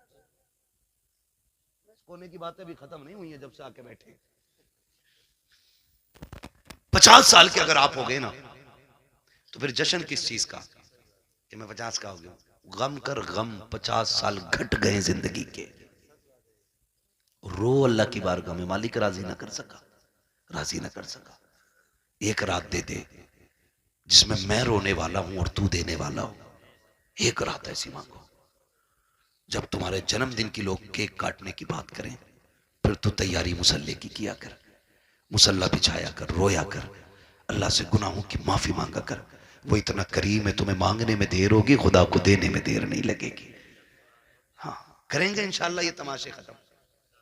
कोने की बातें भी खत्म नहीं हुई है जब से आके बैठे। 50 साल के अगर आप हो गए ना, तो फिर जश्न किस चीज का कि मैं 50 का हो गया। गम कर गम, 50 साल घट गए जिंदगी के, रो अल्लाह की बारगाह में, मालिक राजी ना कर सका, राजी ना कर सका। एक रात दे दे जिसमें मैं रोने वाला हूं और तू देने वाला हूं, एक रात ऐसी मांगो। जब तुम्हारे जन्मदिन की लोग केक काटने की बात करें, फिर तू तैयारी मुसल्ले की किया कर, मुसल्ला बिछाया कर, रोया कर, अल्लाह से गुनाहों की माफी मांगा कर। वो इतना करीम है, तुम्हें मांगने में देर होगी, खुदा को देने में देर नहीं लगेगी। हाँ, करेंगे इंशाल्लाह ये तमाशे खत्म,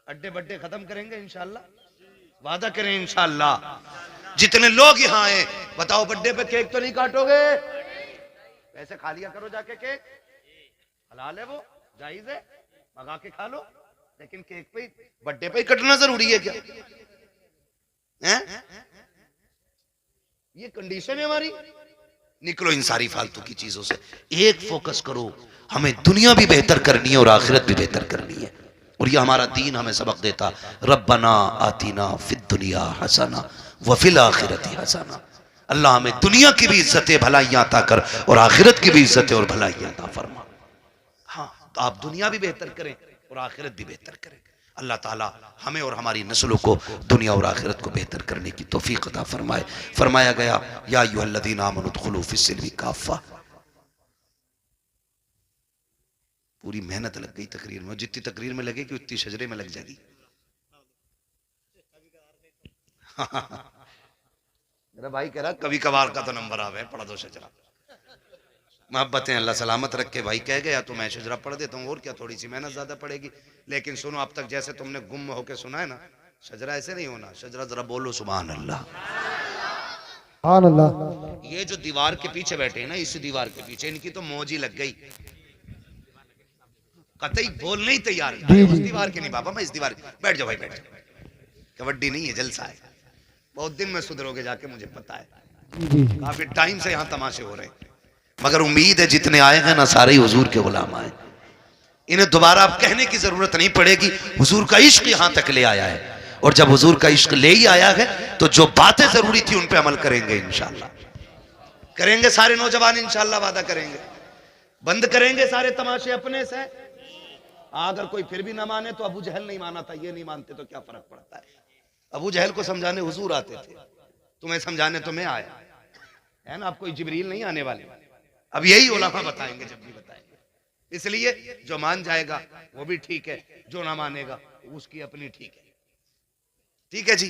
अड्डे बड्डे खत्म करेंगे इंशाल्लाह, वादा करें इंशाल्लाह। जितने लोग यहाँ आए बताओ बर्थडे पे केक तो नहीं काटोगे? पैसे खा लिया करो जाके, केक हलाल है, वो जायज है, मंगा के खा लो, लेकिन केक पे बर्थडे पे ही कटना जरूरी है क्या? ये कंडीशन है हमारी। निकलो इन सारी फालतू की चीजों से, एक फोकस करो, हमें दुनिया भी बेहतर करनी है और आखिरत भी बेहतर करनी है। और ये हमारा दीन हमें सबक देता, रब्बना आतीना फिद दुनिया हसना व फिल आखिरती हसना। अल्लाह हमें दुनिया की भी इज्जतें भलाइयां अता कर और आखिरत की भी इज्जतें और भलाइयां अता फरमा। हाँ, तो आप दुनिया भी बेहतर करें और आखिरत भी बेहतर करें। अल्लाह ताला हमें और हमारी नस्लों को दुनिया और आखिरत को बेहतर करने की तौफीक अता फरमाए। फरमाया गया या अय्युहल्लज़ीना आमनू उदखुलू फिस्सिल्मी काफ़ा। पूरी मेहनत लग गई तकरीर में, जितनी तकरीर में लगेगी उतनी शजरे में लग जाएगी। मेरा भाई कह रहा कभी कभार का तो नंबर आवे, पढ़ा दो शजरा। मोहब्बतें अल्लाह सलामत रख के भाई कह गया तो मैं शजरा पढ़ देता हूँ, और क्या, थोड़ी सी मेहनत ज्यादा पड़ेगी। लेकिन सुनो, अब तक जैसे तुमने गुम होके सुना है ना, शजरा ऐसे नहीं होना। शजरा जरा बोलो सुभान अल्लाह। सुभान अल्लाह। ये जो दीवार के पीछे बैठे हैं ना, इस दीवार के पीछे इनकी तो मौज ही लग गई, कतई बोलने ही तैयार। उस दीवार के नहीं बाबा, मैं इस दीवार। बैठ जाओ भाई, बैठ जाओ, कबड्डी नहीं है, जलसा है। बहुत दिन में सुधरोगे जाके, मुझे पता है, काफी टाइम से यहाँ तमाशे हो रहे हैं। मगर उम्मीद है जितने आए हैं ना, सारे ही हुजूर के गुलाम आए। इन्हें दोबारा अब कहने की जरूरत नहीं पड़ेगी, हुजूर का इश्क यहाँ तक ले आया है। और जब हुजूर का इश्क ले ही आया है तो जो बातें जरूरी थी उन पे अमल करेंगे इंशाल्लाह। करेंगे सारे नौजवान इंशाल्लाह, वादा करेंगे। बंद करेंगे सारे तमाशे अपने से। अगर कोई फिर भी ना माने तो, अबू जहल नहीं माना था, ये नहीं मानते तो क्या फर्क पड़ता है। अबू जहल को समझाने हुजूर आते थे, तुम्हें समझाने तो मैं आया, है ना। अब कोई जिब्रील नहीं आने वाले, अब यही उलमा बताएंगे जब भी बताएंगे। इसलिए जो मान जाएगा वो भी ठीक है, जो ना मानेगा उसकी अपनी ठीक है। ठीक है जी।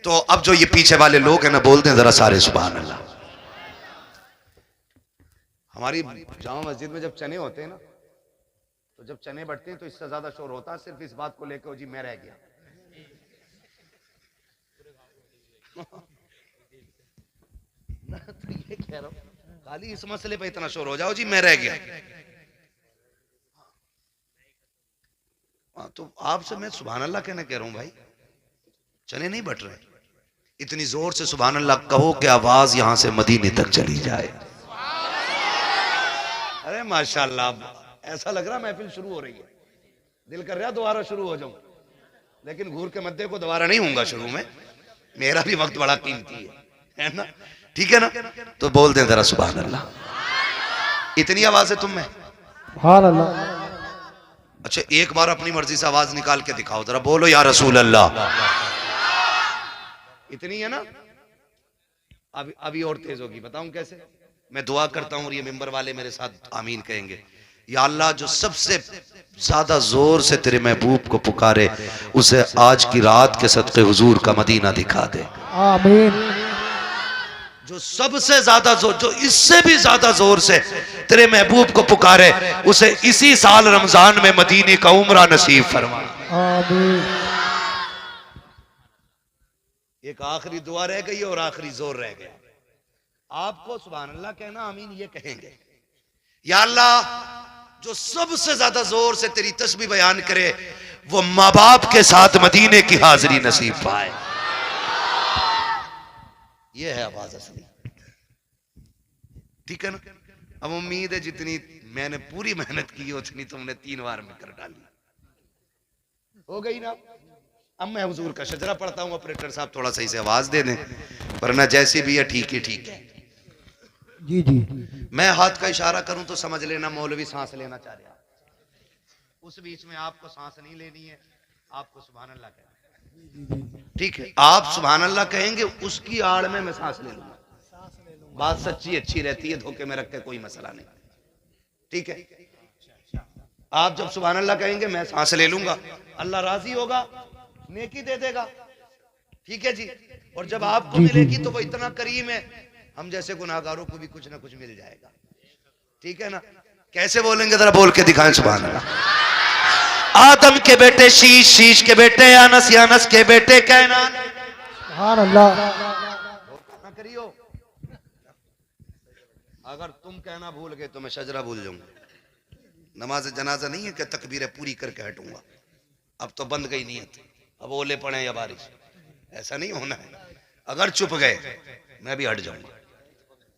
तो अब जो ये पीछे वाले लोग हैं ना, बोलते हैं जरा सारे सुभान अल्लाह। हमारी जामा मस्जिद में जब चने होते हैं ना, तो जब चने बढ़ते हैं तो इससे ज्यादा शोर होता है सिर्फ इस बात को लेकर, जी मैं रह गया। तो ये कह रहा हूं, खाली इस मसले पे इतना शोर हो जाओ जी मैं रह गया। तो आपसे मैं सुभान अल्लाह कहने कह रहा हूं भाई, चने नहीं बट रहे, इतनी जोर से सुभान अल्लाह कहो कि आवाज यहां से मदीने तक चली जाए। अरे माशाअल्लाह, ऐसा लग रहा महफिल शुरू हो रही है, दिल कर रहा दोबारा शुरू हो जाऊं, लेकिन घूर के मध्य को दोबारा नहीं होऊंगा शुरू में, मेरा भी वक्त बड़ा कीमती है ना, ठीक है ना। तो बोल दें जरा सुभान अल्लाह। इतनी आवाज है तुम में? सुभान अल्लाह। अच्छा एक बार अपनी मर्जी से आवाज निकाल के दिखाओ जरा, बोलो या रसूल अल्लाह। इतनी है ना? अभी और तेज होगी, बताऊं कैसे? मैं दुआ करता हूं और ये मेंबर वाले मेरे साथ आमीन कहेंगे। या अल्लाह, जो सबसे ज्यादा जोर से तेरे महबूब को पुकारे उसे आज की रात के सदके हुजूर का मदीना दिखा दे। आमीन। जो सबसे ज्यादा जोर, जो इससे भी ज्यादा जोर से तेरे महबूब को पुकारे उसे इसी साल रमजान में मदीने का उम्रा नसीब फरमा। आमीन। एक आखिरी दुआ रह गई और आखिरी जोर रह गया। आपको सुभान अल्लाह कहना, आमीन ये कहेंगे। या अल्लाह, जो सबसे ज्यादा जोर से तेरी तस्बीह बयान करे वो माँ बाप के साथ मदीने की हाजिरी नसीब पाए। ये है आवाज असली, ठीक है ना। अब उम्मीद है जितनी मैंने पूरी मेहनत की उतनी तुमने 3 बार में कर डाली, हो गई ना। अब मैं हुजूर का शजरा पढ़ता हूं, ऑपरेटर साहब थोड़ा सही से आवाज दे दें, वरना जैसी भी है ठीक है, ठीक है जी जी। मैं हाथ का इशारा करूं तो समझ लेना मौलवी सांस लेना चाह रहा, उस बीच में आपको सांस नहीं लेनी है, आपको सुभान अल्लाह कहना, ठीक है। आप सुभान अल्लाह कहेंगे, उसकी आड़ में मैं सांस ले लूंगा। बात सच्ची अच्छी रहती है, धोखे में रख के कोई मसला नहीं, ठीक है। आप जब सुभान अल्लाह कहेंगे मैं सांस ले लूंगा, अल्लाह राजी होगा, नेकी दे देगा, ठीक है जी। और जब आपको मिलेगी तो वो इतना करीम है, हम जैसे गुनाहगारों को भी कुछ ना कुछ मिल जाएगा, ठीक है ना। कैसे बोलेंगे जरा बोल के दिखाएं सुभान अल्लाह। आदम के बेटे शीश, शीश के बेटे यानस, यानस के बेटे कैनान। सुभान अल्लाह। ना करियो, अगर तुम कहना भूल गए तो मैं शजरा भूल जाऊंगा। नमाज जनाजा नहीं है कि तकबीरें पूरी करके हटूंगा, अब तो बंद गई नीयत, अब ओले पड़े या बारिश, ऐसा नहीं होना है। अगर चुप गए मैं भी हट जाऊंगा,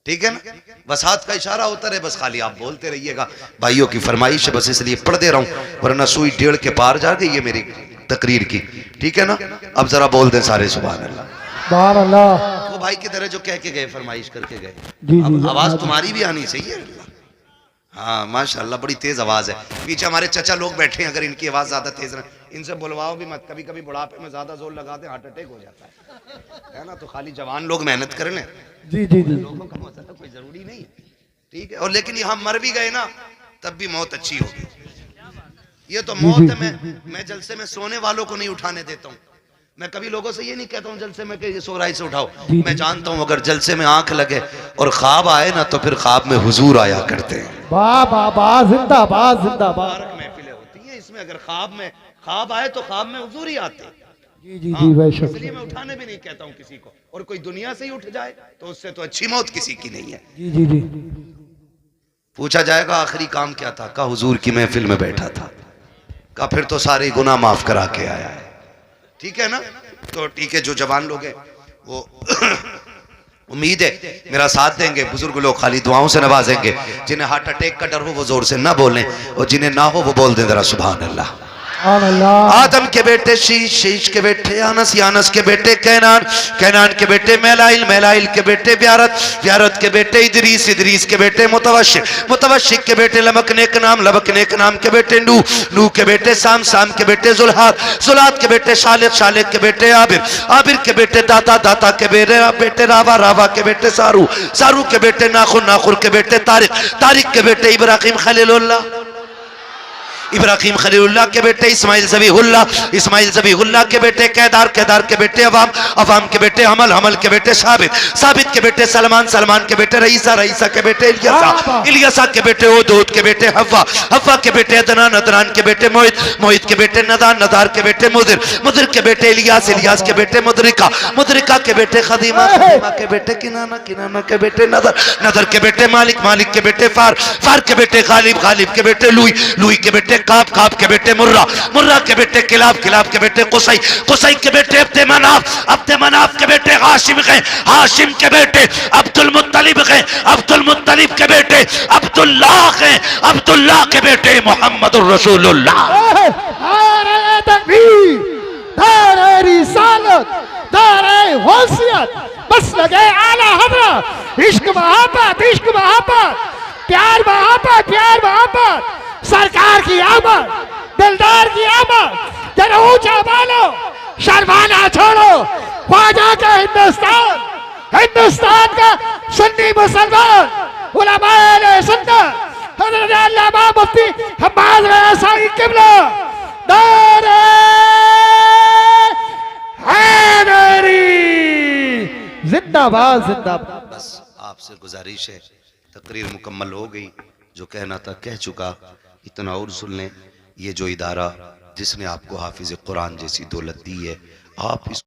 ठीक है ना। बस हाथ का इशारा होता रहे, बस खाली आप बोलते रहिएगा। भाइयों की फरमाइश है, बस इसलिए पढ़ दे रहा हूं, वरना सुई 1.5 के पार जा गई है मेरी तकरीर की, ठीक है ना। अब जरा बोल दें सारे सुभान अल्लाह। सुभान अल्लाह। वो भाई की तरह जो कह के गए, फरमाइश करके गए, जी अब जी। आवाज तुम्हारी भी आनी चाहिए। हाँ माशाल्लाह, बड़ी तेज आवाज है। पीछे हमारे चचा लोग बैठे हैं, अगर इनकी आवाज ज्यादा तेज ना, इनसे बुलवाओ भी मत। कभी कभी बुढ़ापे में ज्यादा जोर लगाते हार्ट अटैक हो जाता है ना। तो खाली जवान लोग मेहनत कर लें, जी जी जी। लोगों का मसला कोई जरूरी नहीं है, ठीक है। और लेकिन यहाँ मर भी गए ना तब भी मौत अच्छी होगी। ये तो मौत है। मैं जलसे में सोने वालों को नहीं उठाने देता हूँ। मैं कभी लोगों से ये नहीं कहता हूँ जलसे में कि सो रहा से उठाओ। मैं जानता हूँ अगर जलसे में आंख लगे और ख्वाब आए ना तो फिर ख्वाब में हुजूर आया करते हैं। वाह वाह वाह, जिंदाबाद जिंदाबाद। महफिलें होती हैं, इसमें अगर ख्वाब आए तो ख्वाब में हुजूर ही आते। जी जी जी भाई, इसलिए मैं उठाने भी नहीं कहता हूँ किसी को। और कोई दुनिया से ही उठ जाए तो उससे तो अच्छी मौत किसी की नहीं है। जी जी जी। पूछा जाएगा आखिरी काम क्या था, का हुजूर की महफिल में बैठा था, का फिर तो सारे गुनाह माफ करा के आया है, ठीक है ना। तो ठीक है, जो जवान लोग हैं वो उम्मीद है मेरा साथ देंगे। बुजुर्ग लोग खाली दुआओं से नवाजेंगे। जिन्हें हार्ट अटैक का डर हो वो जोर से ना बोलें, और जिन्हें ना हो वो बोल दें जरा सुभान अल्लाह। आदम के बेटे शीश, शीश के बेटे यानस, यानस के बेटे कैनान, कैनान के बेटे मैलाइल, मैलाइल के बेटे व्यारत, व्यारत के बेटे इदरीस, इदरीस के बेटे मुतवशिक, मुतवशिक के बेटे लमकनेक नाम, लमकनेक नाम के बेटे नूह, नूह के बेटे साम, साम के बेटे जुल्हाद, जुल्हाद के बेटे शालिक, शालिक के बेटे आबिर, आबिर के बेटे दाता, दाता के बेटे रावा, रावा के बेटे सारू, सारू के बेटे नाखुर, नाखुर के बेटे तारिक, तारिक के बेटे इब्राहिम खलीलुल्लाह। इब्राहिम खलीलुल्लाह के बेटे इस्माइल ज़बीहुल्लाह, इस्माइल ज़बीहुल्लाह के बेटे केदार, केदार के बेटे अवाम, अवाम के बेटे हमल, हमल के बेटे साबित, साबित के बेटे सलमान, सलमान के बेटे रईसा, रईसा के बेटे इलियासा, इलियासा के बेटे ओदूद के बेटे हव्वा, हव्वा के बेटे अदनान, अदनान के बेटे मोहित, मोहित के बेटे नदान, नदार के बेटे मुदिर, मुदिर के बेटे इलियास, इलियास के बेटे मुदरिका, मुदरिका के बेटे खदीमा, खदीमा के बेटे किनाना, किनाना के बेटे नदर, नदर के बेटे मालिक, मालिक के बेटे फार, फार के बेटे गालिब, गालिब के बेटे लुई, लुई के बेटे काब, काब के बेटे मुर्रा, मुर्रा के बेटे किलाब, किलाब के बेटे कुसई, कुसई के बेटे अब्दे मनाफ, अब्दे मनाफ के बेटे हाशिम गए, हाशिम के बेटे अब्दुल मुत्तलिब गए, अब्दुल मुत्तलिब के बेटे अब्दुल्लाह गए, अब्दुल्लाह के बेटे मोहम्मदुर रसूलुल्लाह। नारे तकबीर, नारे रिसालत, नारे वसीयत, बस लगे आला हज़रत, इश्क मोहब्बत, इश्क मोहब्बत, प्यार मोहब्बत, प्यार मोहब्बत, सरकार की आमद, दिलदार की आमद, जरा ऊंचा बोलो, शर्माना छोड़ो, ख्वाजा का हिंदुस्तान, हिंदुस्तान का सुन्नी मुसलमान, उलमाए सुन्नत, हज़रत अल्लामा मुफ्ती हम्माद रज़ाई क़िबला, नारे हैदरी, जिंदाबाद जिंदाबाद। बस आपसे गुजारिश है, तकरीर मुकम्मल हो गई, जो कहना था कह चुका, इतना और सुन लें। ये जो इदारा जिसने आपको हाफिज कुरान जैसी दौलत दी है, आप इस